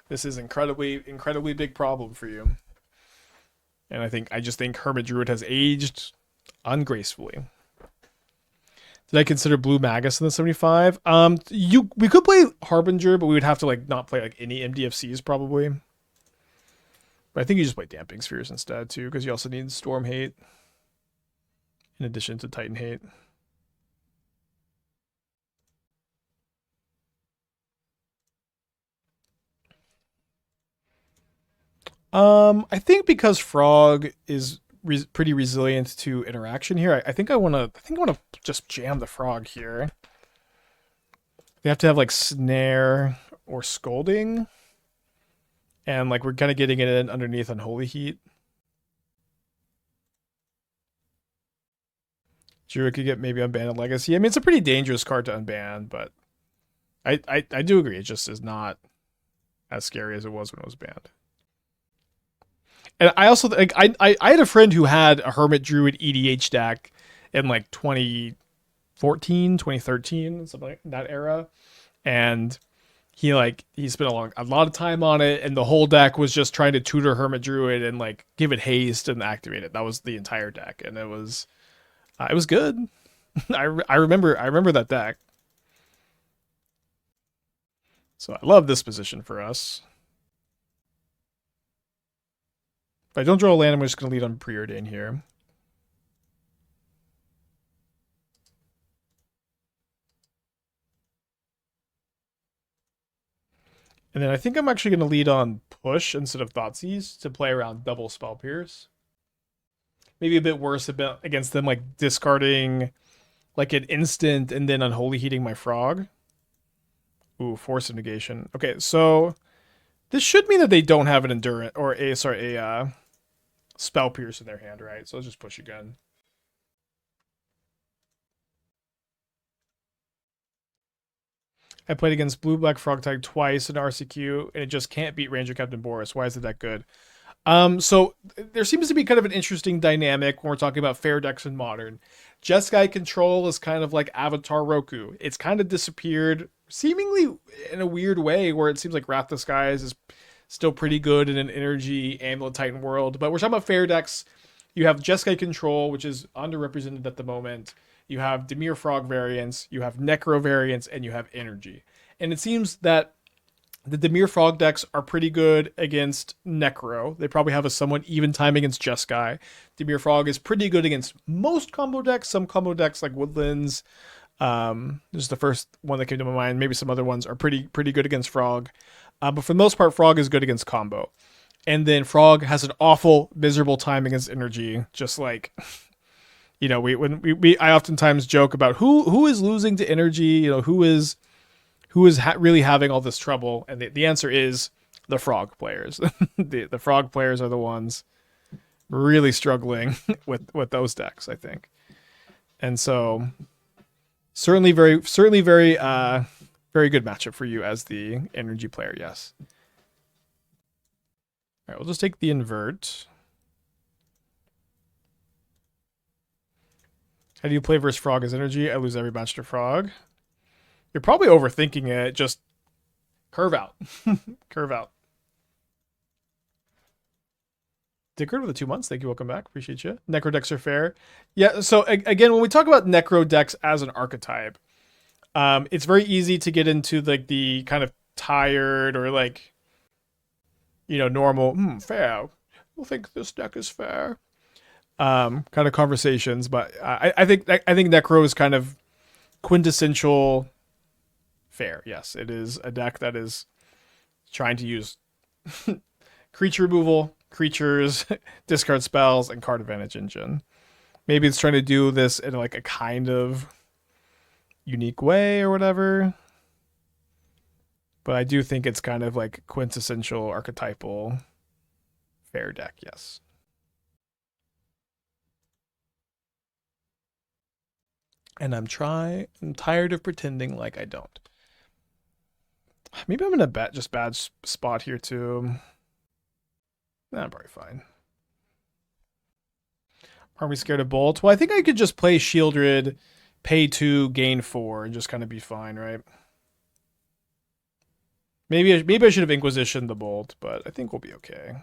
This is incredibly big problem for you. And I just think Hermit Druid has aged ungracefully. Did I consider Blue Magus in the 75? We could play Harbinger, but we would have to like not play like any MDFCs probably. But I think you just play Damping Spheres instead too, because you also need Storm Hate in addition to Titan Hate. I think because Frog is pretty resilient to interaction here, I think I want to just jam the Frog here. They have to have like Snare or Scolding, and like we're kind of getting it in underneath Unholy Heat. Druid could get maybe unbanned in Legacy. I mean, it's a pretty dangerous card to unban, but I do agree. It just is not as scary as it was when it was banned. And I also like I had a friend who had a Hermit Druid EDH deck in like 2014, 2013, something like that era, and he spent a lot of time on it, and the whole deck was just trying to tutor Hermit Druid and like give it haste and activate it. That was the entire deck, and it was good. I remember that deck. So I love this position for us. If I don't draw a land, I'm just going to lead on Preordain here. And then I think I'm actually going to lead on Push instead of Thoughtseize to play around double Spell Pierce. Maybe a bit worse against them, like discarding like an instant and then Unholy Heating my Frog. Ooh, Force of Negation. Okay, so this should mean that they don't have an Endurance or a Spell Pierce in their hand, right? So let's just push again. I played against Blue Black Frog Tag twice in RCQ, and it just can't beat Ranger Captain Boris. Why is it that good? So there seems to be kind of an interesting dynamic when we're talking about fair decks in Modern. Jeskai Control is kind of like Avatar Roku. It's kind of disappeared, seemingly in a weird way, where it seems like Wrath of the Skies is still pretty good in an Energy Amulet Titan world. But we're talking about fair decks. You have Jeskai Control, which is underrepresented at the moment. You have Dimir Frog variants, you have Necro variants, and you have Energy. And it seems that The Dimir Frog decks are pretty good against Necro. They probably have a somewhat even time against Jeskai. Dimir Frog is pretty good against most combo decks. Some combo decks like Woodlands, this is the first one that came to my mind. Maybe some other ones are pretty good against Frog. But for the most part, Frog is good against combo. And then Frog has an awful, miserable time against energy. Just like, you know, I oftentimes joke about who is losing to energy. You know, who is really having all this trouble, and the answer is the Frog players. The Frog players are the ones really struggling with those decks, I think. And so, certainly very very good matchup for you as the energy player. Yes. All right, we'll just take the invert. How do you play versus Frog as energy? I lose every match to Frog. You're probably overthinking it. Just curve out. Curve out. Dickard with the 2 months. Thank you. Welcome back. Appreciate you. Necro decks are fair. Yeah, so again, when we talk about Necro decks as an archetype, it's very easy to get into like the kind of tired or like, you know, normal, fair. We'll think this deck is fair. Kind of conversations, but I think Necro is kind of quintessential fair. Yes, it is a deck that is trying to use creature removal, creatures, discard spells, and card advantage engine. Maybe it's trying to do this in like a kind of unique way or whatever. But I do think it's kind of like quintessential archetypal fair deck, yes. And I'm tired of pretending like I don't. Maybe I'm in a bad spot here too. Nah, I'm probably fine. Are we scared of Bolt? Well, I think I could just play Sheoldred, pay 2, gain 4, and just kind of be fine, right? Maybe I should have Inquisitioned the Bolt, but I think we'll be okay.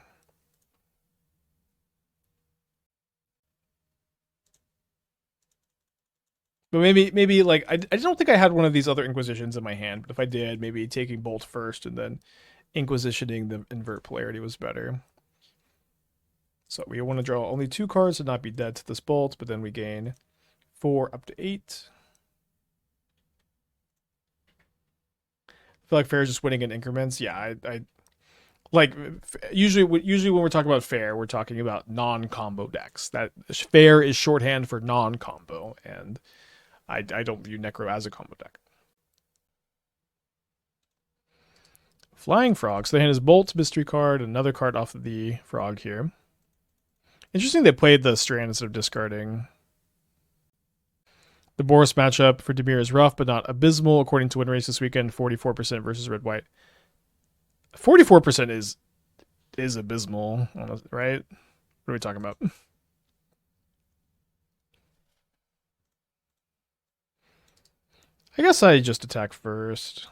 But maybe like I don't think I had one of these other Inquisitions in my hand, but if I did, maybe taking Bolt first and then Inquisitioning the invert polarity was better. So we want to draw only 2 cards and not be dead to this Bolt, but then we gain 4 up to 8. I feel like fair is just winning in increments. Yeah, I like usually when we're talking about fair, we're talking about non-combo decks. That fair is shorthand for non-combo, and I don't view Necro as a combo deck. Flying Frog. So the hand is Bolt, mystery card, another card off of the Frog here. Interesting they played the Strand instead of discarding. The Boris matchup for Dimir is rough, but not abysmal, according to win race this weekend, 44% versus red-white. 44% is abysmal, right? What are we talking about? I guess I just attack first.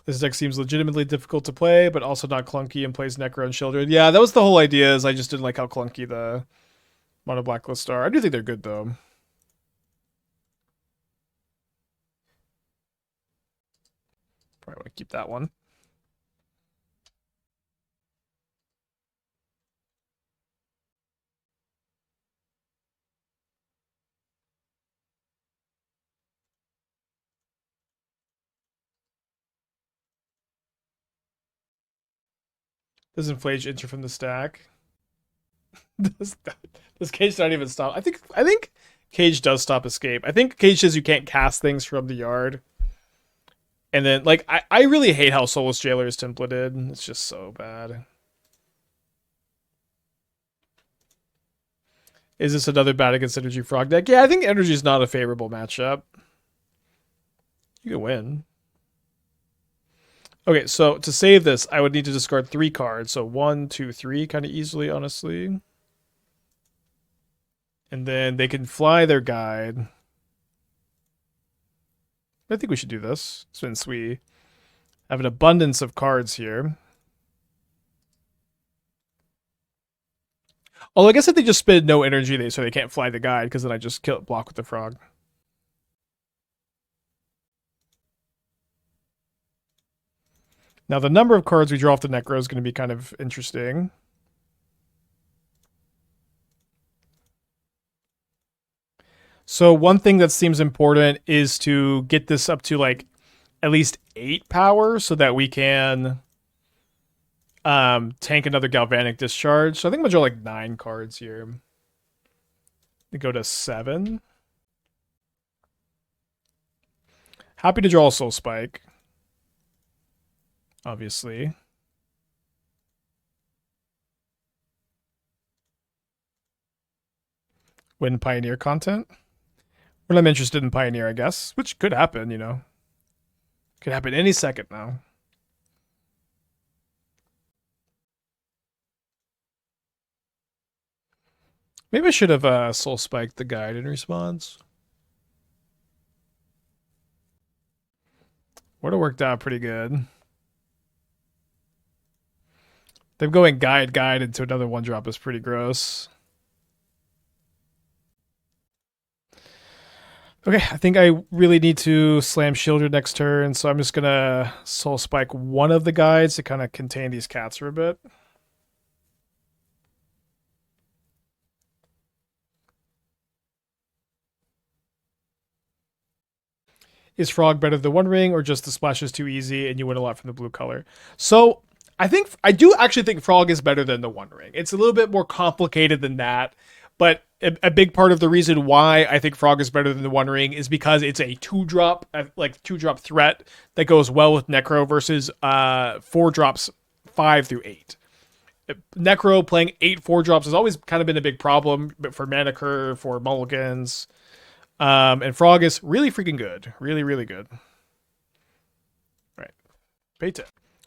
This deck seems legitimately difficult to play, but also not clunky and plays Necro and Sheoldred. Yeah, that was the whole idea, is I just didn't like how clunky the Mono Blacklist are. I do think they're good, though. Probably want to keep that one. Does Inflage enter from the stack? Does Cage not even stop? I think Cage does stop escape. I think Cage says you can't cast things from the yard. And then, like, I really hate how Soulless Jailer is templated. It's just so bad. Is this another bad against Energy Frog deck? Yeah, I think Energy is not a favorable matchup. You can win. Okay, so to save this, I would need to discard 3 cards. So 1, 2, 3, kind of easily, honestly. And then they can fly their guide. I think we should do this since we have an abundance of cards here. Although I guess if they just spend no energy, so they can't fly the guide, because then I just block with the frog. Now the number of cards we draw off the Necro is going to be kind of interesting. So one thing that seems important is to get this up to like at least 8 power so that we can tank another Galvanic Discharge. So I think I'm going to draw like 9 cards here. We go to 7. Happy to draw a Soul Spike. Obviously. Win Pioneer content. When I'm interested in Pioneer, I guess. Which could happen, you know. Could happen any second now. Maybe I should have Soul Spiked the guide in response. Would have worked out pretty good. Them going guide into another 1-drop is pretty gross. Okay, I think I really need to slam Sheoldred next turn, so I'm just gonna Soul Spike one of the guides to kind of contain these cats for a bit. Is Frog better than One Ring, or just the splash is too easy and you win a lot from the blue color? So I do actually think Frog is better than the One Ring. It's a little bit more complicated than that, but a big part of the reason why I think Frog is better than the One Ring is because it's a 2-drop, like 2-drop threat that goes well with Necro versus 4-drops 5 through 8. Necro playing 8 4-drops has always kind of been a big problem, but for mana curve, for mulligans. And Frog is really freaking good. Really, really good. All right. Pay 10.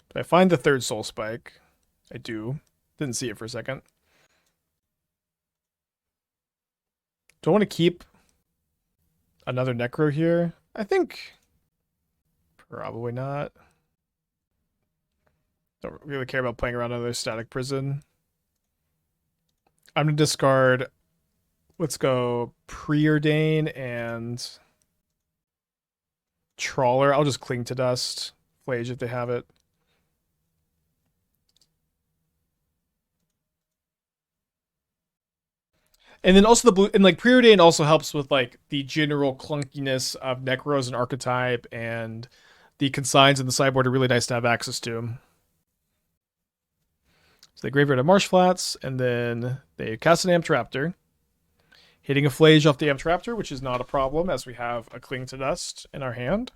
Did I find the 3rd Soul Spike? I do. Didn't see it for a second. Do I want to keep another Necro here? I think probably not. Don't really care about playing around another Static Prison. I'm going to discard. Let's go Preordain and Trawler. I'll just Cling to Dust. Flage if they have it. And then also the blue, and like Preordain also helps with like the general clunkiness of Necros and archetype, and the consigns in the sideboard are really nice to have access to. So they graveyard a Marsh Flats, and then they cast an Amped Raptor, hitting a Flage off the Amped Raptor, which is not a problem as we have a Cling to Dust in our hand.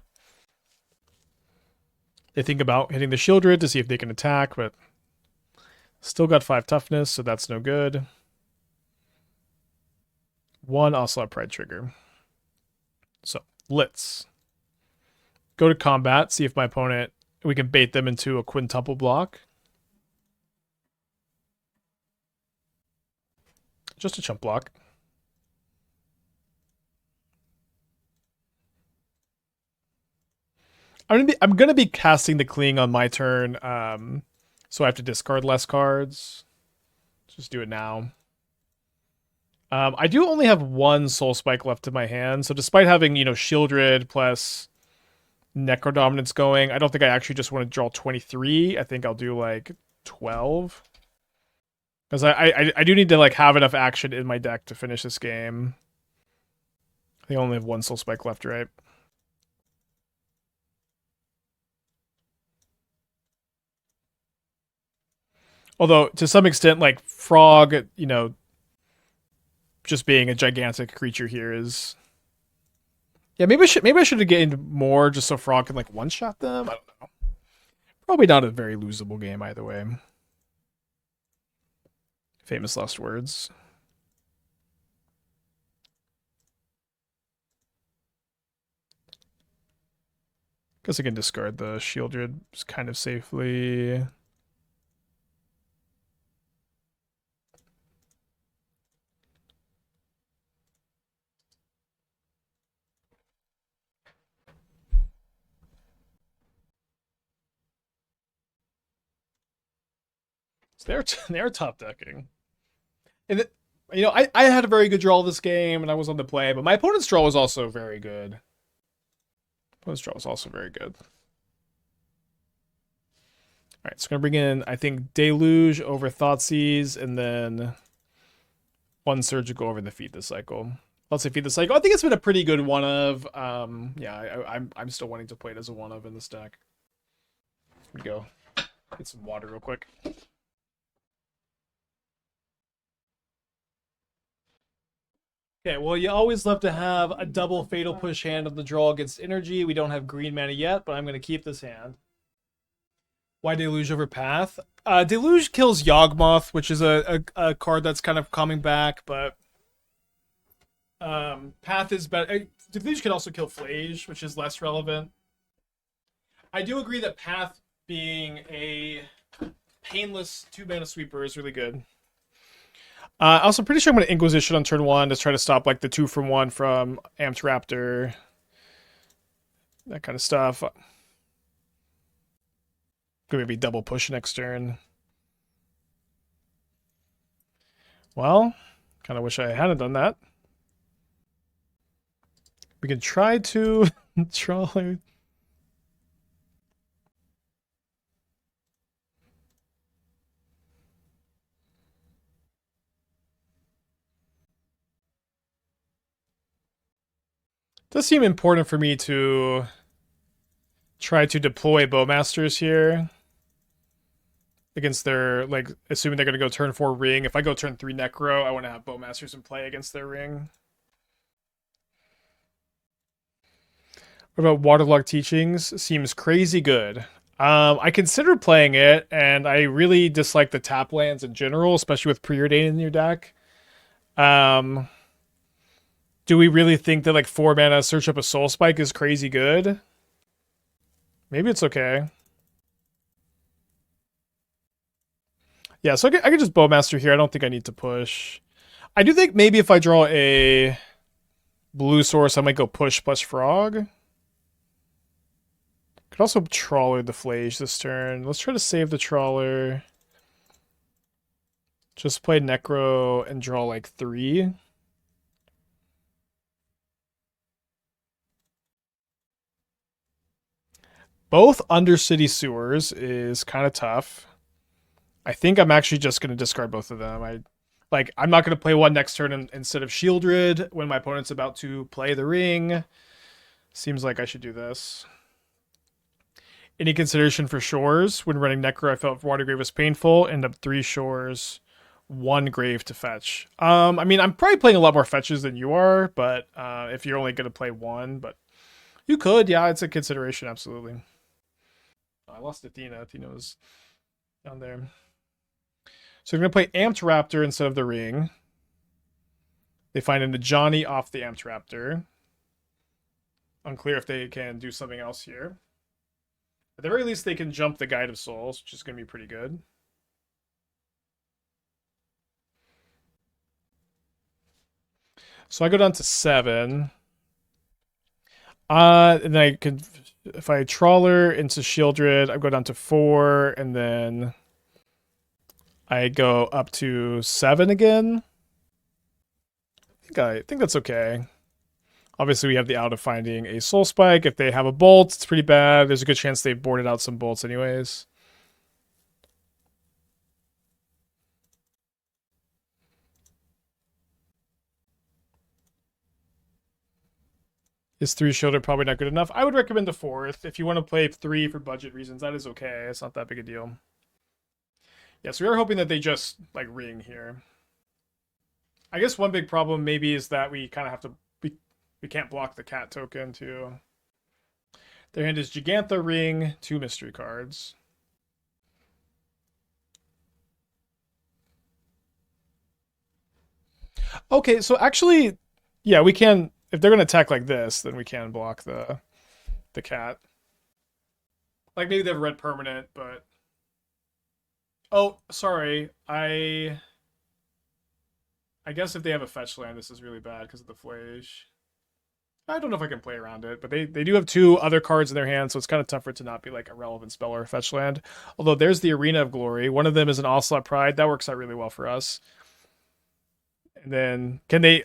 They think about hitting the Sheoldred to see if they can attack, but still got 5 toughness, so that's no good. 1 Ocelot Pride trigger. So let's go to combat, see if my opponent, we can bait them into a quintuple block. Just a chump block. I'm gonna be casting the Cling on my turn, so I have to discard less cards. Let's just do it now. I do only have 1 Soul Spike left in my hand, so despite having, you know, Sheoldred plus Necrodominance going, I don't think I actually just want to draw 23. I think I'll do like 12. Because I do need to like have enough action in my deck to finish this game. I think I only have 1 Soul Spike left, right? Although, to some extent, like, Frog, you know, just being a gigantic creature here is... Yeah, maybe I should have gained more just so Frog can, like, one-shot them? I don't know. Probably not a very losable game either way. Famous last words. Guess I can discard the Sheoldred kind of safely. So they're top decking. And I had a very good draw this game, and I was on the play, but my opponent's draw was also very good. Opponent's draw was also very good. All right, so we're gonna bring in, I think, Deluge over Thoughtseize, and then one Surgical over the Feed the Cycle. Let's say Feed the Cycle. I think it's been a pretty good one of. Yeah, I'm still wanting to play it as a one of in this deck. Here we go. Get some water real quick. Okay, well, you always love to have a double Fatal Push hand on the draw against energy. We don't have green mana yet, but I'm going to keep this hand. Why Deluge over Path? Deluge kills Yawgmoth, which is a card that's kind of coming back, but Path is better. Deluge can also kill Flage, which is less relevant. I do agree that Path being a painless 2-mana sweeper is really good. Also, pretty sure I'm going to Inquisition on turn 1 to try to stop like the 2-from-1 from Amped Raptor. That kind of stuff. Could maybe double push next turn. Well, kind of wish I hadn't done that. We can try to Trawler. It does seem important for me to try to deploy Bowmasters here against their, like, assuming they're going to go turn 4 Ring. If I go turn 3 Necro, I want to have Bowmasters in play against their Ring. What about Waterlogged Teachings? Seems crazy good. I considered playing it, and I really dislike the tap lands in general, especially with Preordain in your deck. Do we really think that like 4 mana search up a Soul Spike is crazy good? Maybe it's okay. Yeah, so I could just Bowmaster here. I don't think I need to push. I do think maybe if I draw a blue source, I might go push plus Frog. Could also Trawler the Flage this turn. Let's try to save the Trawler. Just play Necro and draw like 3. Both Undercity Sewers is kind of tough. I think I'm actually just going to discard both of them. I'm not going to play one next turn instead of Sheoldred when my opponent's about to play the Ring. Seems like I should do this. Any consideration for Shores? When running Necro, I felt Watery Grave was painful. End up 3 Shores, 1 Grave to fetch. I mean, I'm probably playing a lot more fetches than you are, but if you're only going to play 1, but you could, yeah, it's a consideration, absolutely. I lost Athena. Athena was down there. So we're going to play Amped Raptor instead of the Ring. They find a Johnny off the Amped Raptor. Unclear if they can do something else here. At the very least, they can jump the Guide of Souls, which is going to be pretty good. So I go down to 7. And then I could, if I Trawler into Sheoldred, I go down to 4, and then I go up to 7 again. I think that's okay. Obviously, we have the out of finding a Soul Spike. If they have a Bolt, it's pretty bad. There's a good chance they've boarded out some Bolts anyways. Is 3 Sheoldred probably not good enough? I would recommend the 4th. If you want to play 3 for budget reasons, that is okay. It's not that big a deal. Yeah, so we are hoping that they just, like, Ring here. I guess one big problem maybe is that we kind of have to... We can't block the cat token, too. Their hand is Gigantha, Ring, 2 mystery cards. Okay, so actually, yeah, we can... If they're going to attack like this, then we can block the cat. Like, maybe they have a red permanent, but... Oh, sorry. I guess if they have a fetch land, this is really bad because of the Flage. I don't know if I can play around it, but they do have 2 other cards in their hand, so it's kind of tough for it to not be like a relevant spell or a fetch land. Although there's the Arena of Glory. One of them is an Ocelot Pride. That works out really well for us. And then can they?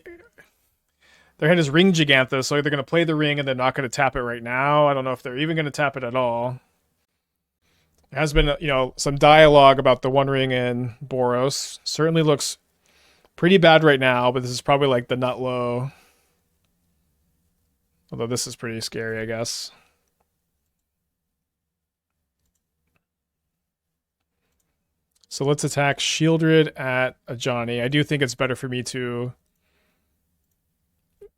Their hand is Ring Gigantha, so they're going to play the ring and they're not going to tap it right now. I don't know if they're even going to tap it at all. There has been, some dialogue about the One Ring and Boros. Certainly looks pretty bad right now, but this is probably like the nut low. Although this is pretty scary, I guess. So let's attack Sheoldred at a Johnny. I do think it's better for me to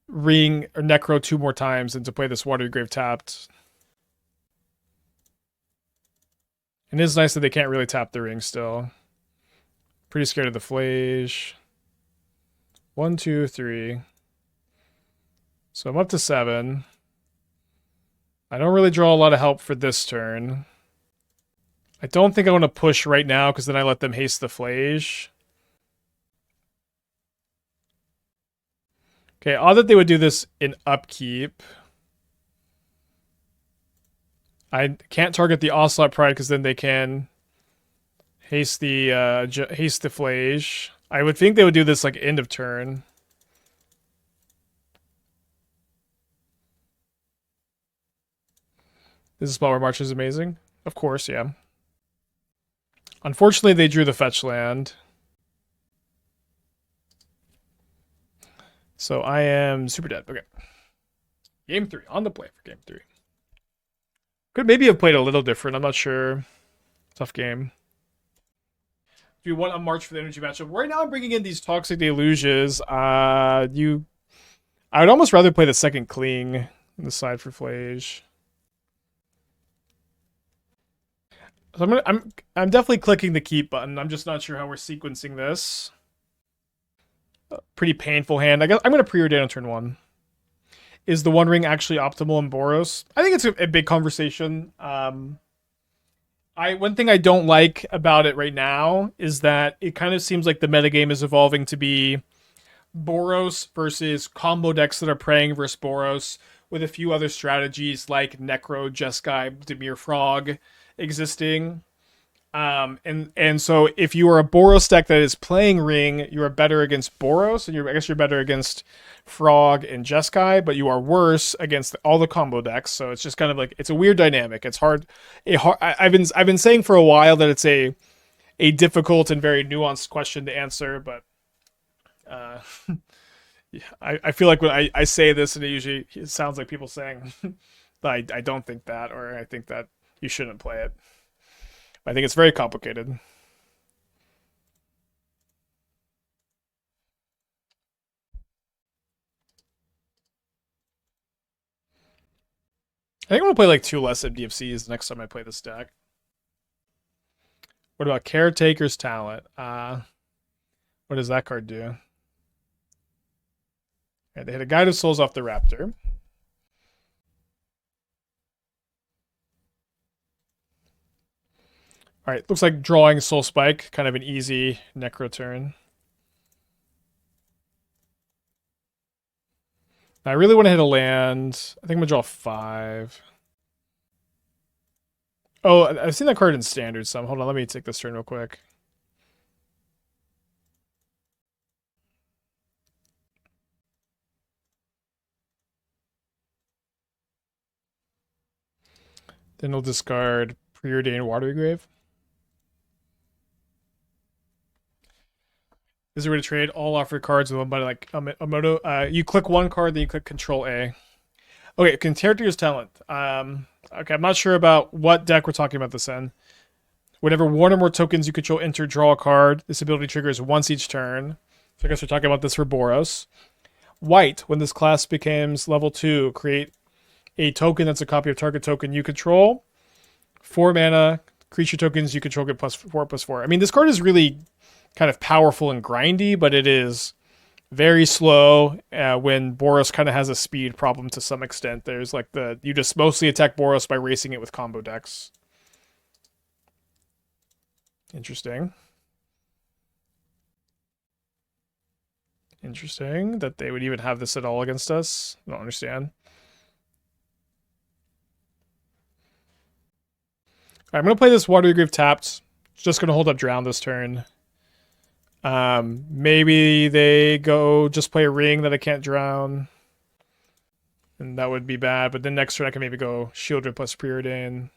ring or Necro 2 more times than to play this Watery Grave tapped. And it is nice that they can't really tap the ring still. Pretty scared of the Flage. 1, 2, 3. So I'm up to 7. I don't really draw a lot of help for this turn. I don't think I want to push right now because then I let them haste the Flage. Okay, odd that they would do this in upkeep. I can't target the Ocelot Pride because then they can haste the Flage. I would think they would do this like end of turn. This is a spot where March is amazing. Of course, yeah. Unfortunately, they drew the fetch land. So I am super dead. Okay. Game 3. On the play for game 3. Could maybe have played a little different. I'm not sure. Tough game. Do you want a March for the energy matchup? Right now I'm bringing in these Toxic Deluges. I would almost rather play the second Cling on the side for Flage. So I'm definitely clicking the keep button. I'm just not sure how we're sequencing this. Pretty painful hand. I guess I'm going to Preordain on turn 1. Is the One Ring actually optimal in Boros? I think it's a big conversation. One thing I don't like about it right now is that it kind of seems like the metagame is evolving to be Boros versus combo decks that are praying versus Boros with a few other strategies like Necro, Jeskai, Dimir Frog existing. And so if you are a Boros deck that is playing Ring, you are better against Boros, and I guess you're better against Frog and Jeskai, but you are worse against all the combo decks. So it's just kind of like it's a weird dynamic. It's hard. I've been saying for a while that it's a difficult and very nuanced question to answer, but yeah, I feel like when I say this, and it sounds like people saying I don't think that, or I think that you shouldn't play it. I think it's very complicated. I think I'm going to play like 2 less MDFCs next time I play this deck. What about Caretaker's Talent? What does that card do? Right, they hit a Guide of Souls off the Raptor. Alright, looks like drawing Soul Spike, kind of an easy Necro turn. I really want to hit a land. I think I'm going to draw 5. Oh, I've seen that card in Standard some. Hold on, let me take this turn real quick. Then we'll discard Preordain Watery Grave. This is a way to trade all offered cards with one button like a moto. You click one card, then you click Control A. Okay, Caretaker's Talent. Okay, I'm not sure about what deck we're talking about this in. Whenever one or more tokens you control enter, draw a card. This ability triggers once each turn. So I guess we're talking about this for Boros. White, when this class becomes level 2, create a token that's a copy of target token you control. 4 mana, creature tokens you control get +4/+4. I mean, this card is really kind of powerful and grindy, but it is very slow when Boros kind of has a speed problem to some extent. There's like you just mostly attack Boros by racing it with combo decks. Interesting. Interesting that they would even have this at all against us. I don't understand. All right, I'm going to play this Watery Grave tapped. It's just going to hold up Drown this turn. Maybe they go just play a ring that I can't drown. And that would be bad. But then next turn I can maybe go Sheoldred plus Preordain.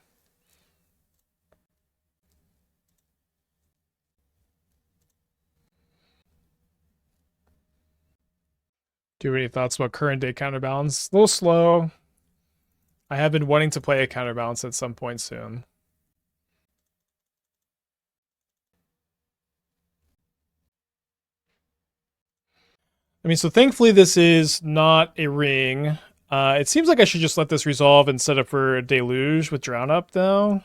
Do you have any thoughts about current day counterbalance? A little slow. I have been wanting to play a counterbalance at some point soon. I mean, so thankfully this is not a ring. It seems like I should just let this resolve and set up for a Deluge with Drown Up, though.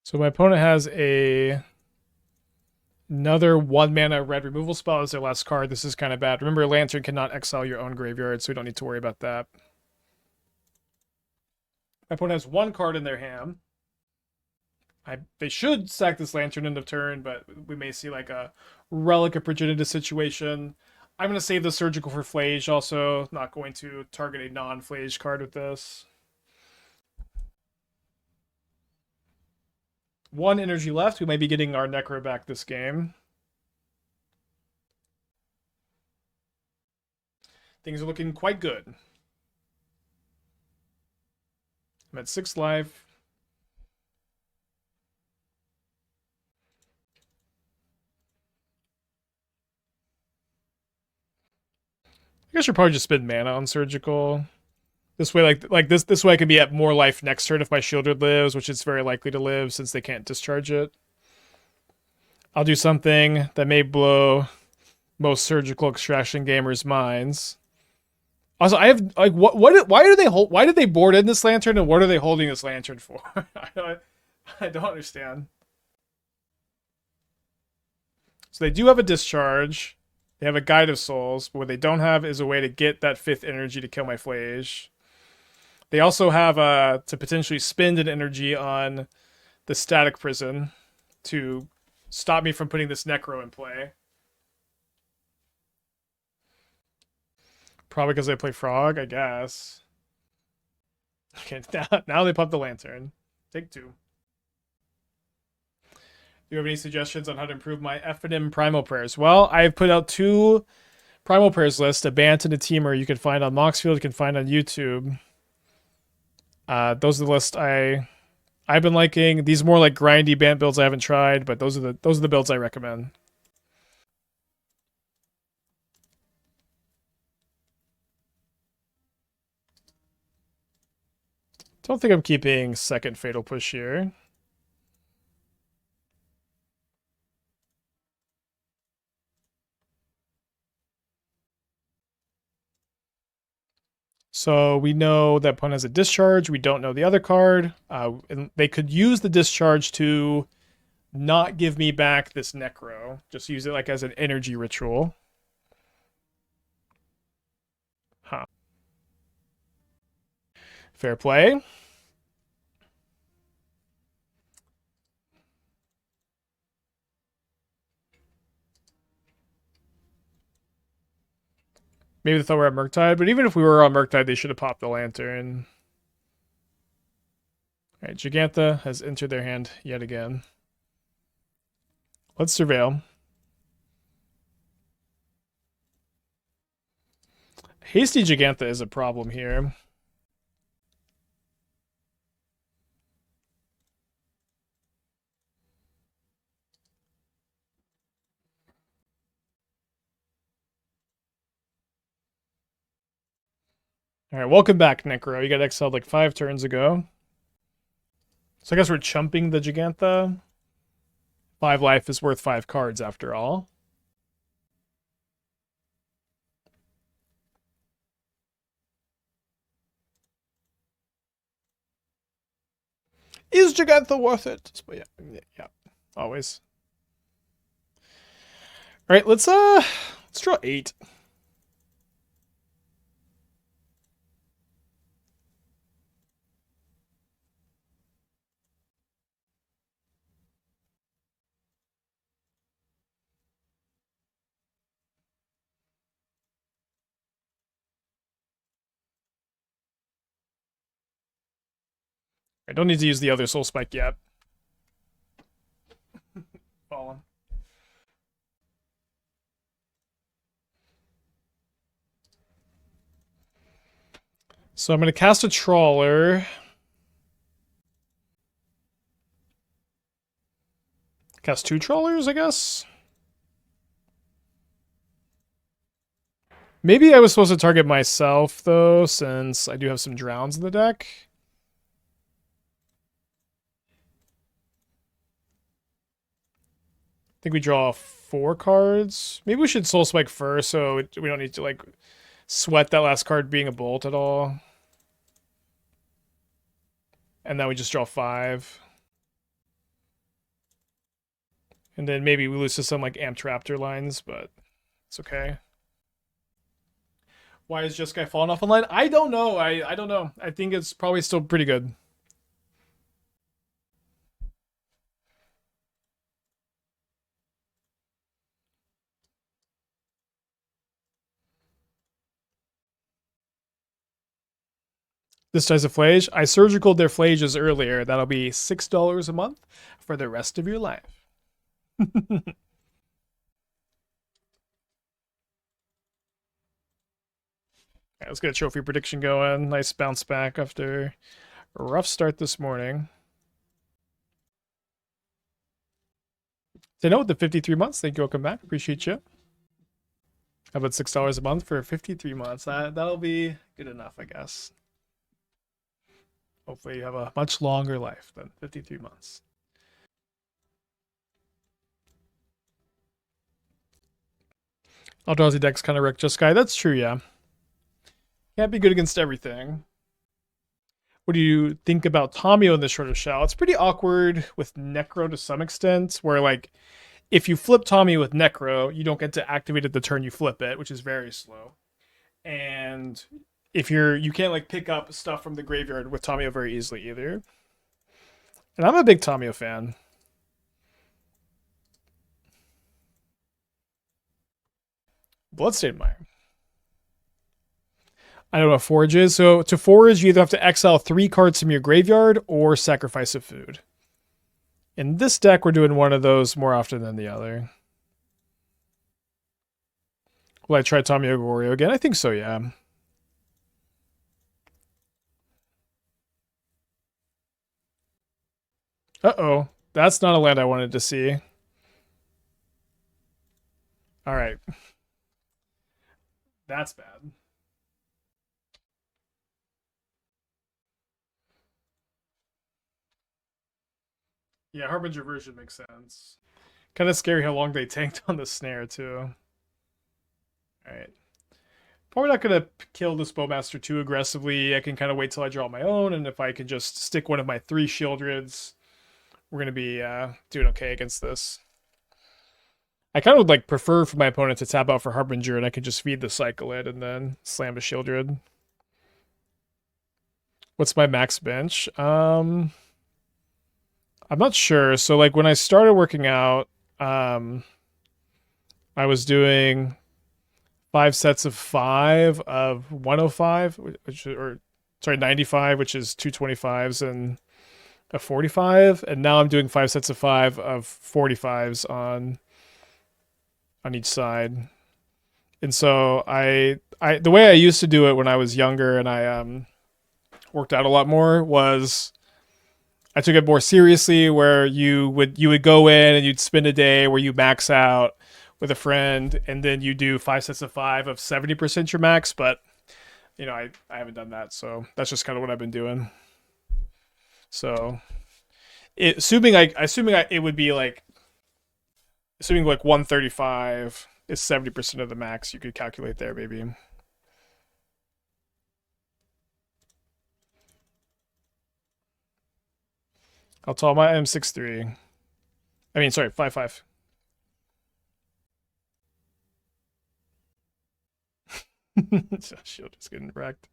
So my opponent has another 1-mana red removal spell as their last card. This is kind of bad. Remember, Lantern cannot exile your own graveyard, so we don't need to worry about that. My opponent has 1 card in their hand. They should sack this Lantern end of turn, but we may see like a Relic of Progenitus situation. I'm going to save the Surgical for Flage also. Not going to target a non-Flage card with this. 1 energy left. We might be getting our Necro back this game. Things are looking quite good. I'm at 6 life. I guess I should probably just spend mana on Surgical. This way, this way I can be at more life next turn if my Sheoldred lives, which it's very likely to live since they can't discharge it. I'll do something that may blow most Surgical Extraction gamers' minds. Also, I have like why do they hold? Why did they board in this Lantern, and what are they holding this Lantern for? I don't understand. So they do have a discharge. They have a Guide of Souls, but what they don't have is a way to get that 5th energy to kill my Flage. They also have to potentially spend an energy on the Static Prison to stop me from putting this Necro in play. Probably because they play Frog, I guess. Okay, now they pump the Lantern. Take 2. Do you have any suggestions on how to improve my FNM Primal Prayers? Well, I've put out 2 Primal Prayers lists, a Bant and a Teamer. You can find on Moxfield, you can find on YouTube. Those are the lists I've been liking. These more like grindy Bant builds I haven't tried, but those are the builds I recommend. Don't think I'm keeping second Fatal Push here. So we know that opponent has a discharge. We don't know the other card. And they could use the discharge to not give me back this Necro. Just use it like as an energy ritual. Huh. Fair play. Maybe they thought we were at Murktide, but even if we were on Murktide, they should have popped the Lantern. Alright, Gigantha has entered their hand yet again. Let's surveil. Hasty Gigantha is a problem here. Alright, welcome back, Necro. You got exiled like 5 turns ago. So I guess we're chumping the Gigantha. 5 life is worth 5 cards after all. Is Gigantha worth it? Yeah, always. All right, let's draw 8. I don't need to use the other Soul Spike yet. Fallen. So I'm going to cast a Trawler. Cast 2 Trawlers, I guess. Maybe I was supposed to target myself, though, since I do have some Drowns in the deck. I think we draw 4 cards. Maybe we should Soul Spike first, so we don't need to, like, sweat that last card being a Bolt at all. And then we just draw 5. And then maybe we lose to some, like, Amped Raptor lines, but it's okay. Why is Just Guy falling off online? I don't know. I don't know. I think it's probably still pretty good. This dies a Flage. I surgicaled their Flages earlier. That'll be $6 a month for the rest of your life. Right, let's get a trophy prediction going. Nice bounce back after a rough start this morning. Say no with the 53 months. Thank you. Welcome back. Appreciate you. How about $6 a month for 53 months? That'll be good enough, I guess. Hopefully you have a much longer life than 53 months. Eldrazi deck's kind of wrecked Just Guy. That's true, yeah. Can't be good against everything. What do you think about Tomio in the Shorter Shell? It's pretty awkward with Necro to some extent, where, like, if you flip Tommy with Necro, you don't get to activate it the turn you flip it, which is very slow. And if you can't, like, pick up stuff from the graveyard with Tomio very easily either. And I'm a big Tomio fan. Bloodstained Mire. I don't know what forage is. So to forage, you either have to exile 3 cards from your graveyard or sacrifice a food. In this deck, we're doing one of those more often than the other. Will I try Tomio Gorio again? I think so, yeah. Uh-oh. That's not a land I wanted to see. All right. That's bad. Yeah, Harbinger version makes sense. Kind of scary how long they tanked on the snare, too. Alright. Probably not going to kill this Bowmaster too aggressively. I can kind of wait till I draw my own, and if I can just stick one of my 3 Sheoldreds, we're going to be doing okay against this. I kind of would like prefer for my opponent to tap out for Harbinger, and I can just feed the Cyclid and then slam a Sheoldred. What's my max bench? I'm not sure. So, like, when I started working out, I was doing 5 sets of 5 of 105, or sorry, 95, which is 225s and a 45, and now I'm doing 5 sets of 5 of 45s on each side. And so I the way I used to do it when I was younger and I worked out a lot more was I took it more seriously, where you would go in and you'd spend a day where you max out with a friend, and then you do 5 sets of 5 of 70% your max. But you know, I haven't done that, so that's just kind of what I've been doing. So assuming it would be like, assuming like 135 is 70% of the max, you could calculate there maybe. How tall am I? I'm 6'3". I mean, sorry, 5'5". Shield is getting wrecked.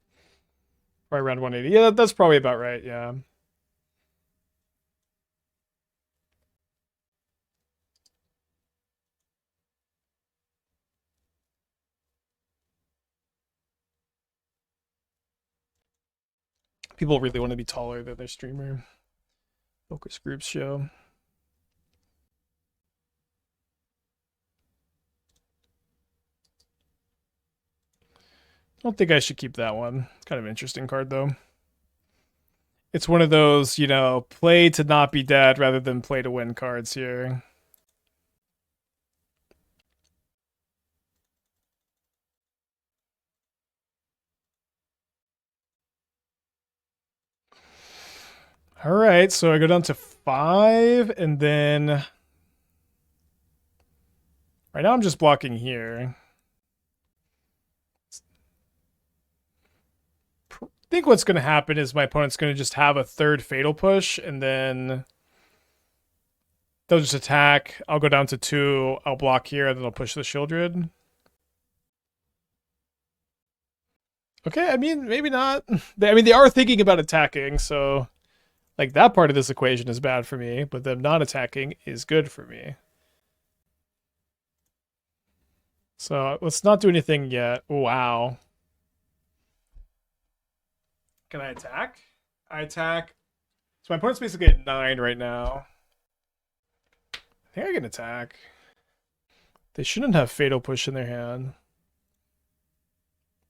Probably around 180. Yeah, that's probably about right. Yeah. People really want to be taller than their streamer. Focus groups show. I don't think I should keep that one. Kind of an interesting card, though. It's one of those, you know, play to not be dead rather than play to win cards here. All right, so I go down to 5, and then right now I'm just blocking here. I think what's going to happen is my opponent's going to just have a third fatal push, and then they'll just attack. I'll go down to 2. I'll block here, and then I'll push the Sheoldred. Okay, I mean, maybe not. I mean, they are thinking about attacking, so like that part of this equation is bad for me, but them not attacking is good for me. So let's not do anything yet. Wow. Can I attack? I attack. So my opponent's basically at 9 right now. I think I can attack. They shouldn't have Fatal Push in their hand.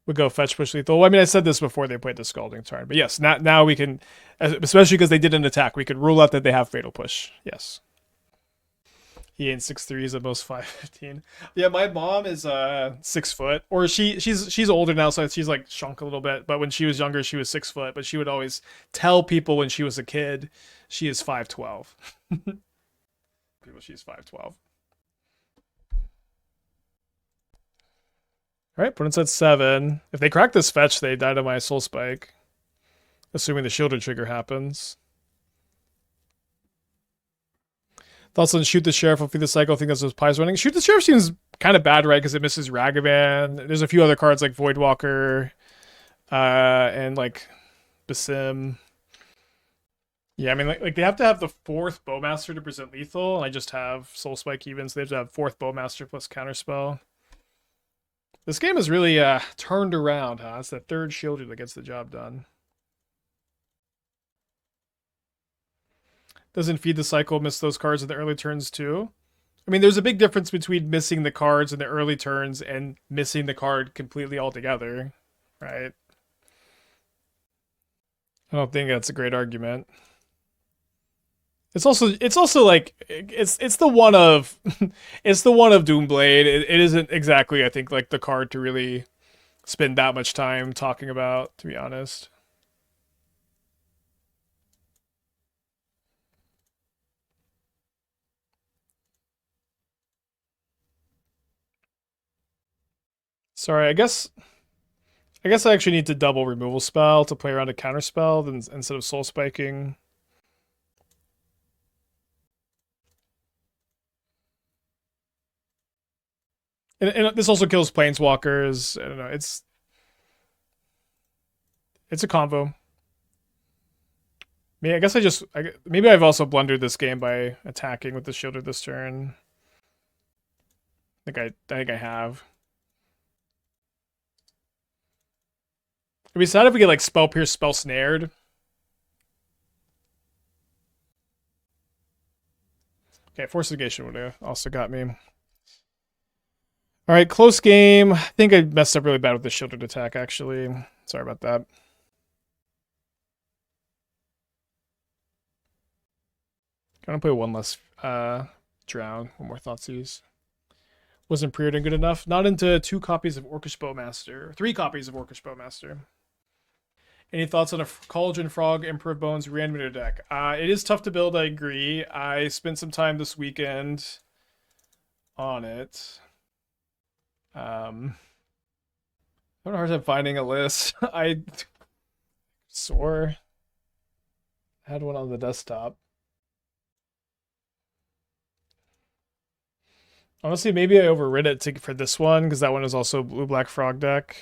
We go fetch push lethal. Well, I mean, I said this before they played the Scalding Tarn, but yes, now we can, especially because they didn't attack, we could rule out that they have Fatal Push. Yes. He ain't 6'3", he's at most 5'15". Yeah, my mom is 6 foot, or she's older now, so she's like shrunk a little bit. But when she was younger, she was 6 foot. But she would always tell people when she was a kid, she is 5'12". People, she's 5'12". All right, opponent's at 7. If they crack this fetch, they die to my Soul Spike. Assuming the Sheoldred trigger happens. Thoughts on Shoot the Sheriff will feed the cycle. I think that's those pies running. Shoot the Sheriff seems kind of bad, right? Because it misses Ragavan. There's a few other cards like Voidwalker and like Basim. Yeah, I mean, like they have to have the 4th Bowmaster to present lethal, and I just have Soul Spike even, so they have to have 4th Bowmaster plus Counterspell. This game is really turned around, huh? It's the 3rd Sheoldred that gets the job done. Doesn't feed the cycle, miss those cards in the early turns too. I mean, there's a big difference between missing the cards in the early turns and missing the card completely altogether, right? I don't think that's a great argument. It's also like it's the one of it's the one of Doomblade. It isn't exactly, I think, like the card to really spend that much time talking about, to be honest. Sorry, I guess I actually need to double removal spell to play around a counter spell instead of soul spiking. And this also kills planeswalkers. I don't know. It's a combo. I guess maybe I've also blundered this game by attacking with the Sheoldred this turn. I think I have. It'd be sad if we get like Spell Pierce, Spell Snared. Okay, Force Negation would have also got me. All right, close game. I think I messed up really bad with the Sheoldred attack, actually. Sorry about that. Gonna play one less Drown, one more Thoughtseize. Wasn't Preordain good enough? Not into 2 copies of Orcish Bowmaster. 3 copies of Orcish Bowmaster. Any thoughts on a Cauldron Frog Emperor of Bones Reanimator deck? It is tough to build, I agree. I spent some time this weekend on it. I'm having a hard time finding a list. I swore I had one on the desktop. Honestly, maybe I overrid it for this one because that one is also blue-black frog deck.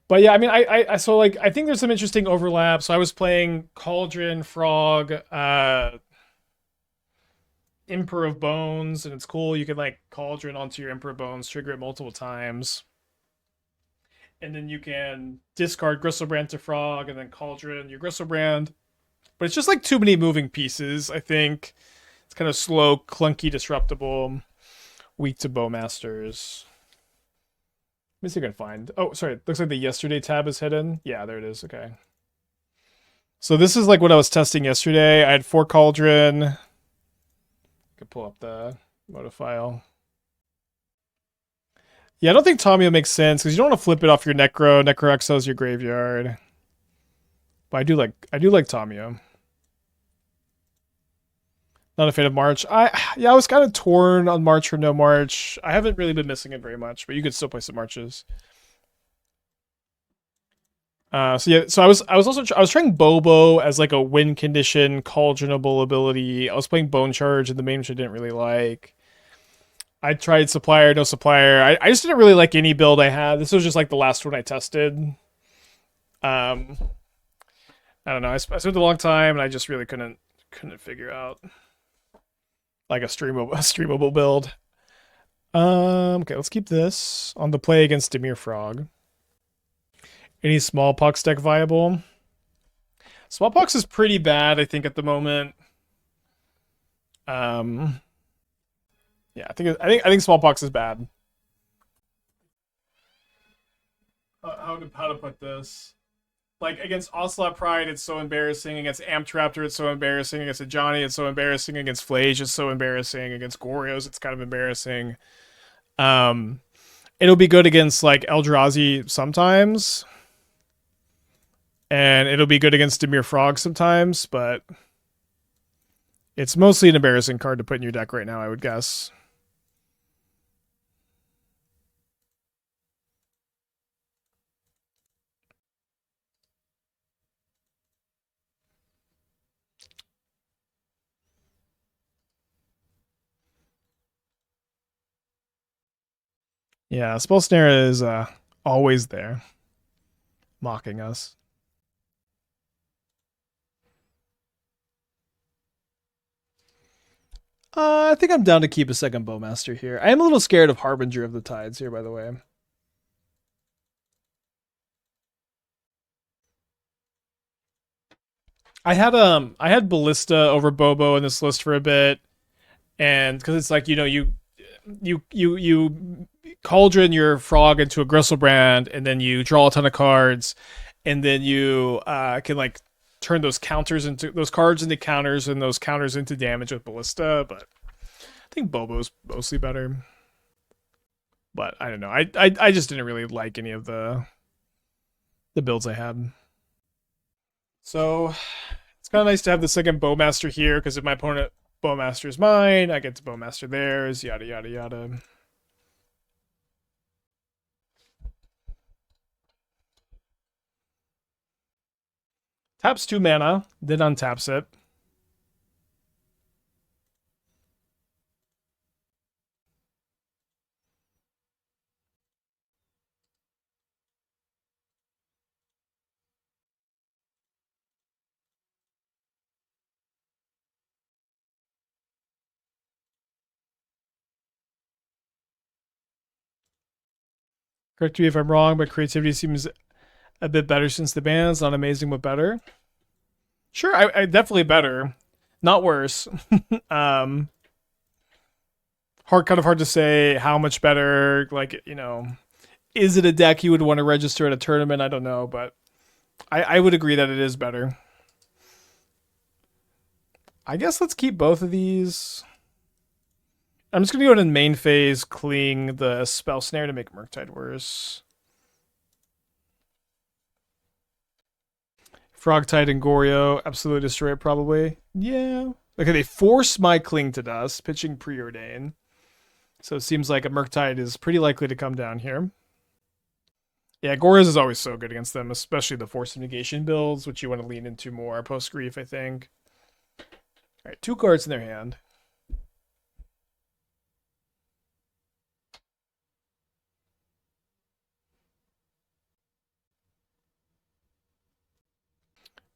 But yeah, I mean, I so like I think there's some interesting overlap. So I was playing Cauldron Frog, Emperor of Bones, and it's cool. You can like Cauldron onto your Emperor of Bones, trigger it multiple times. and then you can discard Gristlebrand to Frog, and then Cauldron your Gristlebrand. But it's just like too many moving pieces, I think. It's kind of slow, clunky, disruptible, weak to Bowmasters. Let me see if I can find. Oh, sorry. Looks like the yesterday tab is hidden. Yeah, there it is. Okay. So this is like what I was testing yesterday. I had 4 Cauldron. I could pull up the motive file. Yeah, I don't think Tamio makes sense because you don't want to flip it off your Necro. Necro exiles your graveyard. But I do like Tamio. Not a fan of March. I was kind of torn on March or no March. I haven't really been missing it very much, but you could still play some Marches. So yeah, so I was trying Bobo as like a win condition, cauldronable ability. I was playing Bone Charge in the main, which I didn't really like. I tried Supplier, no Supplier. I just didn't really like any build I had. This was just like the last one I tested. I don't know. I spent a long time, and I just really couldn't figure out like a streamable build. Okay, let's keep this on the play against Dimir Frog. Any Smallpox deck viable? Smallpox is pretty bad, I think, at the moment. Yeah, I think Smallpox is bad. How to put this? Like against Ocelot Pride, it's so embarrassing. Against Amp Raptor, it's so embarrassing. Against a Johnny, it's so embarrassing. Against Flage, it's so embarrassing. Against Gorios, it's kind of embarrassing. It'll be good against like Eldrazi sometimes. And it'll be good against Dimir Frog sometimes, but it's mostly an embarrassing card to put in your deck right now, I would guess. Yeah, Spell Snare is always there, mocking us. I think I'm down to keep a second Bowmaster here. I am a little scared of Harbinger of the Tides here, by the way. I had Ballista over Bobo in this list for a bit, and because it's like you Cauldron your Frog into a Gristlebrand, and then you draw a ton of cards, and then you can like turn those cards into counters, and those counters into damage with Ballista. But I think Bobo's mostly better. But I don't know. I just didn't really like any of the builds I had. So it's kind of nice to have the second Bowmaster here, because if my opponent Bowmaster's mine, I get to Bowmaster theirs, yada yada yada. Taps 2 mana, then untaps it. Correct me if I'm wrong, but creativity seems a bit better since the ban. It's not amazing, but better. Sure, I definitely better, not worse. Kind of hard to say how much better. Like, is it a deck you would want to register at a tournament? I don't know, but I would agree that it is better. I guess let's keep both of these. I'm just gonna go to main phase, cling the Spell Snare to make Murktide worse. Frogtide and Goryo absolutely destroy it, probably. Yeah. Okay, they force my Cling to Dust, pitching Preordain. So it seems like a Murktide is pretty likely to come down here. Yeah, Goryo's is always so good against them, especially the Force of Negation builds, which you want to lean into more post-Grief, I think. Alright, 2 cards in their hand.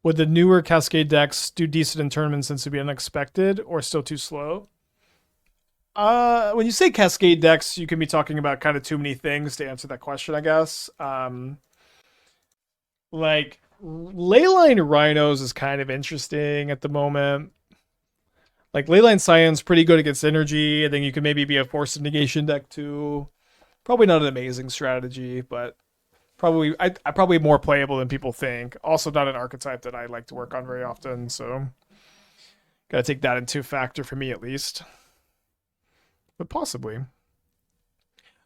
Would the newer Cascade decks do decent in tournaments since it'd be unexpected, or still too slow? When you say Cascade decks, you can be talking about kind of too many things to answer that question, I guess. Like Leyline Rhinos is kind of interesting at the moment. Like Leyline Scion's pretty good against energy. I think you can maybe be a Force of Negation deck too. Probably not an amazing strategy, but I probably more playable than people think. Also not an archetype that I like to work on very often, so gotta take that into factor for me at least. But possibly.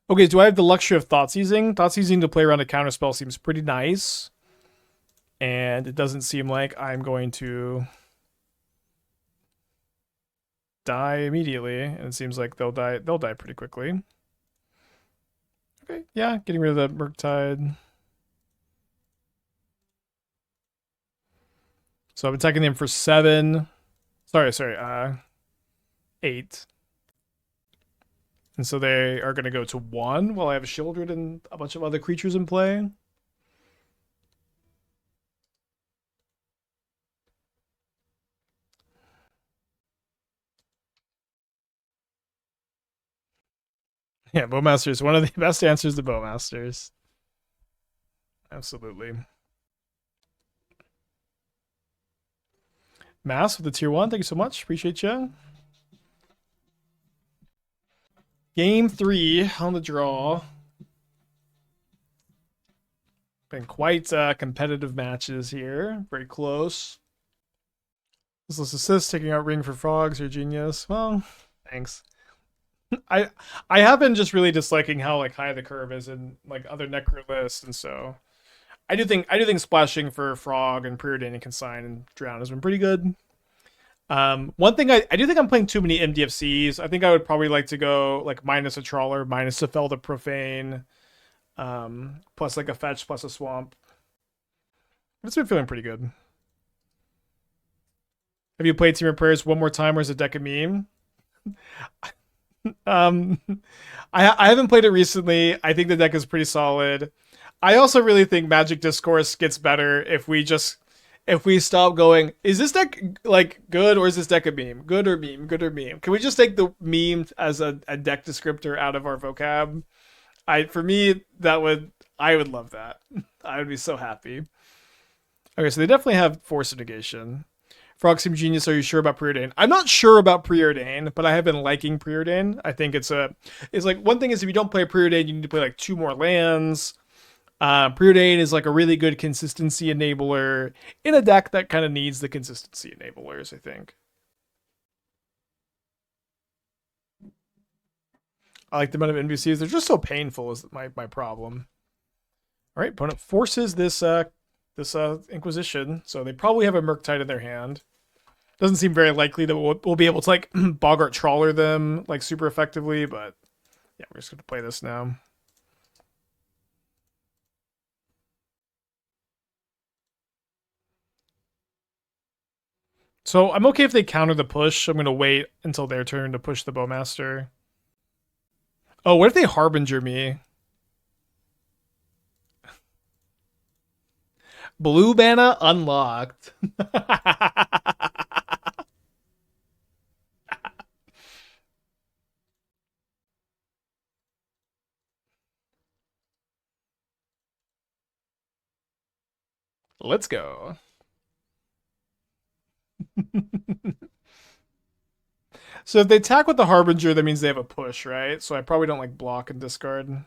Okay, do I have the luxury of Thoughtseizing? Thoughtseizing to play around a counterspell seems pretty nice. And it doesn't seem like I'm going to die immediately. And it seems like they'll die pretty quickly. Okay, yeah, getting rid of the Murktide. So I'm attacking them for 7. Sorry, 8. And so they are going to go to 1 while I have Sheoldred and a bunch of other creatures in play. Yeah, Bowmasters, one of the best answers to Bowmasters. Absolutely. Mass with the tier 1, thank you so much. Appreciate you. Game 3 on the draw. Been quite competitive matches here. Very close. This assist taking out Ring for Frogs. You're genius. Well, thanks. I have been just really disliking how like high the curve is in like other Necro lists, and so I do think splashing for Frog and Preordain and Consign and Drown has been pretty good. One thing I do think I'm playing too many MDFCs. I think I would probably like to go like minus a Trawler, minus a Felder Profane, plus like a Fetch, plus a Swamp. It's been feeling pretty good. Have you played Team of Prayers one more time, or is it deck a meme? I haven't played it recently. I think the deck is pretty solid. I also really think Magic Discourse gets better if we stop going, is this deck like good or is this deck a meme? Good or meme? Good or meme? Can we just take the meme as a deck descriptor out of our vocab? For me, I would love that. I would be so happy. Okay, so they definitely have Force of Negation. Frog Sim Genius, are you sure about Preordain? I'm not sure about Preordain, but I have been liking Preordain. I think it's like one thing is if you don't play Preordain, you need to play like 2 more lands. Preordain is like a really good consistency enabler in a deck that kind of needs the consistency enablers, I think. I like the amount of NPCs. They're just so painful is my problem. All right, opponent forces this Inquisition, so they probably have a Murktide in their hand. Doesn't seem very likely that we'll be able to like Boggart Trawler them like super effectively, but yeah, we're just gonna play this now. So I'm okay if they counter the push. I'm gonna wait until their turn to push the Bowmaster. Oh, what if they Harbinger me? Blue Banner unlocked. Let's go. So if they attack with the Harbinger, that means they have a push, right? So I probably don't like block and discard.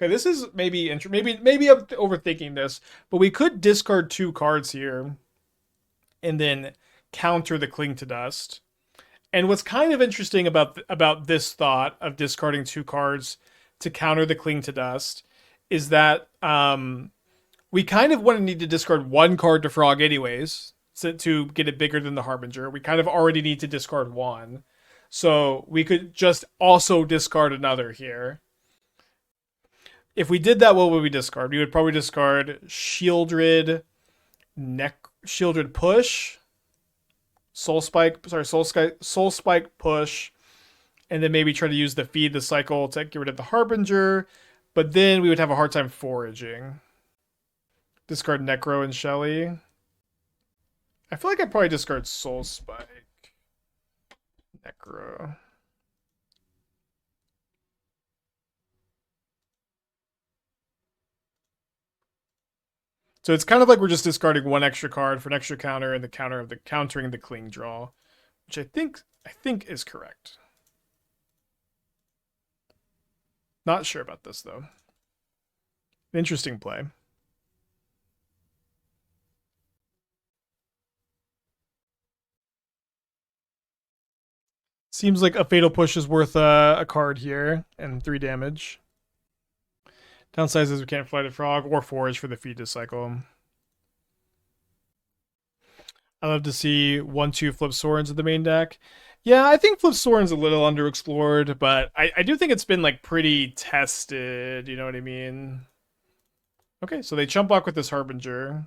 Okay, this is maybe I'm overthinking this, but we could discard 2 cards here and then counter the Cling to Dust. And what's kind of interesting about this thought of discarding 2 cards to counter the Cling to Dust is that we kind of want to need to discard 1 card to Frog anyways to get it bigger than the Harbinger. We kind of already need to discard 1. So we could just also discard another here. If we did that, what would we discard? We would probably discard Sheoldred, Sheoldred Push, Soul Spike Push, and then maybe try to use the Feed the Cycle to get rid of the Harbinger, but then we would have a hard time foraging. Discard Necro and Shelly. I feel like I'd probably discard Soul Spike. Necro. So it's kind of like we're just discarding one extra card for an extra counter and the counter of the countering the cling draw, which I think is correct. Not sure about this though. Interesting play. Seems like a Fatal Push is worth a card here and 3 damage. Downside is we can't Flighted Frog or Forage for the Fetus cycle. I love to see 1/2 Flip Swords in the main deck. Yeah, I think Flip Swords a little underexplored, but I do think it's been like pretty tested. You know what I mean? Okay, so they chump block with this Harbinger,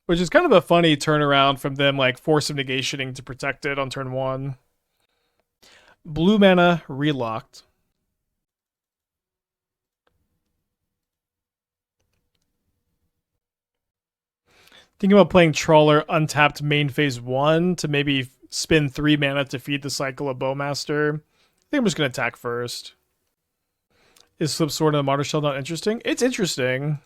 which is kind of a funny turnaround from them like Force of Negationing to protect it on turn 1. Blue mana relocked. Thinking about playing Trawler untapped main phase 1 to maybe spend 3 mana to feed the cycle of Bowmaster. I think I'm just going to attack first. Is Flip Sword and the Martyr Shell not interesting? It's interesting.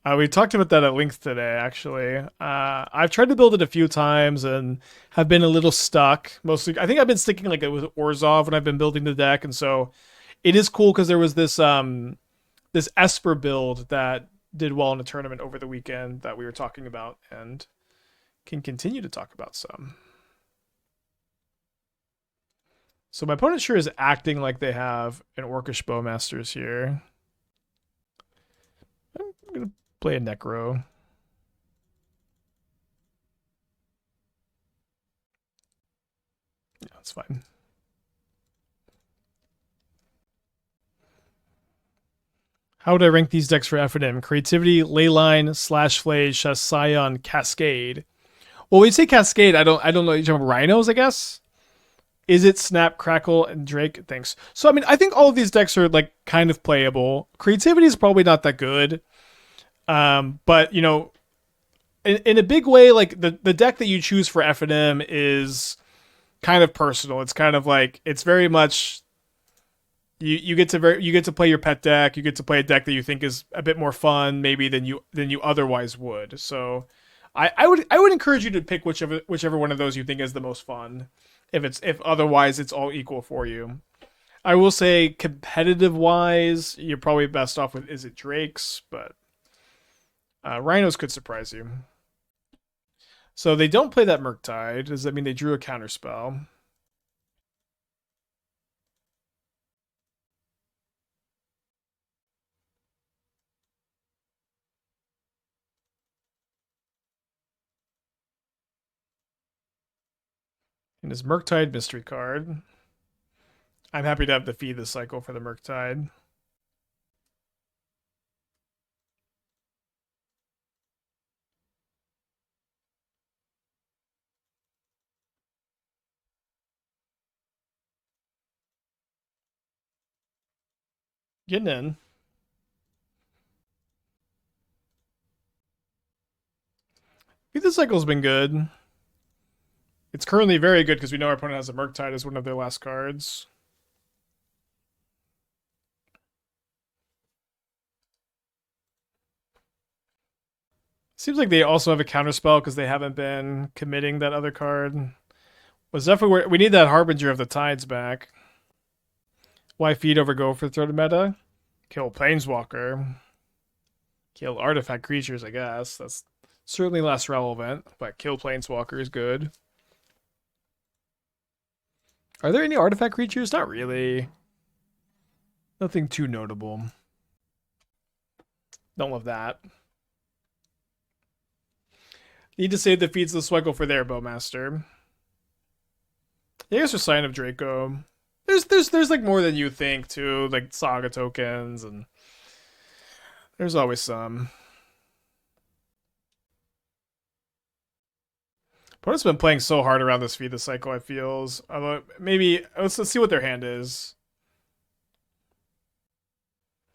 We talked about that at length today, actually. I've tried to build it a few times and have been a little stuck. Mostly, I think I've been sticking like with Orzhov when I've been building the deck, and so it is cool because there was this this Esper build that did well in a tournament over the weekend that we were talking about and can continue to talk about some. So my opponent sure is acting like they have an Orcish Bowmasters here. I'm going to play a Necro. Yeah, that's fine. How would I rank these decks for FNM? Creativity, Leyline, Slash Flage, Scion, Cascade. Well, when you say Cascade, I don't know. You're talking about Rhinos, I guess? Is it Snap, Crackle, and Drake? Thanks. So, I mean, I think all of these decks are, like, kind of playable. Creativity is probably not that good. But, you know, in a big way, like, the deck that you choose for FNM is kind of personal. It's kind of like, it's very much... You get to play your pet deck. You get to play a deck that you think is a bit more fun, maybe than you otherwise would. So, I would encourage you to pick whichever one of those you think is the most fun. If otherwise it's all equal for you. I will say competitive wise, you're probably best off with Is It Drake's, but Rhinos could surprise you. So they don't play that Murktide. Does that mean they drew a counterspell? And his Murktide mystery card. I'm happy to have the feed this cycle for the Murktide. Getting in. Feed this cycle's been good. It's currently very good because we know our opponent has a Murktide as one of their last cards. Seems like they also have a counterspell because they haven't been committing that other card. Was definitely where we need that Harbinger of the Tides back. Why feed over go for third meta? Kill Planeswalker. Kill artifact creatures, I guess. That's certainly less relevant, but kill Planeswalker is good. Are there any artifact creatures? Not really. Nothing too notable. Don't love that. Need to save the feeds of the Swiggle for their Bowmaster. I guess there's Sign of Draco. There's like more than you think too, like Saga tokens, and there's always some. Opponent's been playing so hard around this feed this cycle, it feels. Although maybe let's see what their hand is.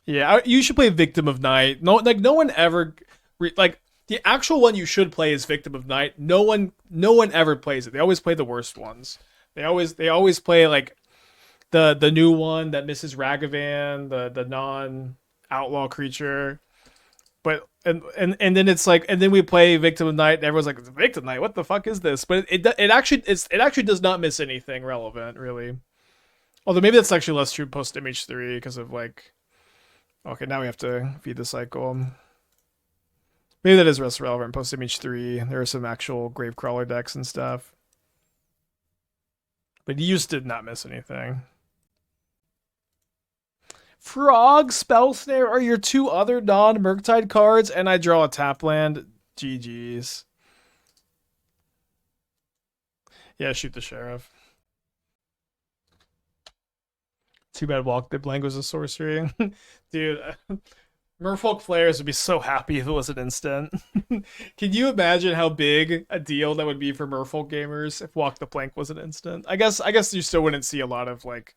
Yeah, you should play Victim of Night. No one ever like the actual one you should play is Victim of Night. No one ever plays it. They always play the worst ones. They always play like the new one that misses Ragavan, the non outlaw creature. But and then it's like, and then we play Victim of Night and everyone's like, Victim Night, what the fuck is this? But it actually does not miss anything relevant, really. Although maybe that's actually less true post MH3 because of like, okay, now we have to feed the cycle. Maybe that is less relevant post MH3. There are some actual Gravecrawler decks and stuff. But you just did not miss anything. Frog, Spell Snare are your two other non-Murktide cards, and I draw a tap land. GG's. Yeah, shoot the Sheriff. Too bad Walk the Blank was a sorcery. Dude, Merfolk players would be so happy if it was an instant. Can you imagine how big a deal that would be for Merfolk gamers if Walk the Plank was an instant? I guess you still wouldn't see a lot of like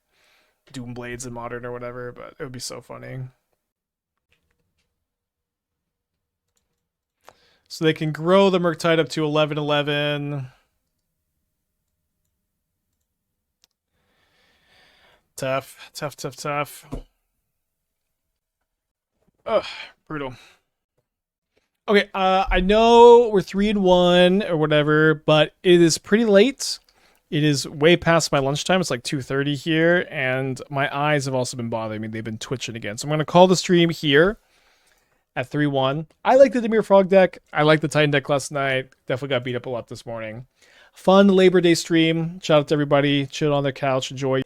Doomblades in Modern or whatever, but it would be so funny. So they can grow the Murktide up to 11/11. Tough. Ugh, brutal. Okay, I know we're 3-1 or whatever, but it is pretty late. It is way past my lunchtime. It's like 2:30 here, and my eyes have also been bothering me. They've been twitching again. So I'm going to call the stream here at 3-1. I like the Dimir Frog deck. I like the Titan deck last night. Definitely got beat up a lot this morning. Fun Labor Day stream. Shout out to everybody. Chill on their couch. Enjoy.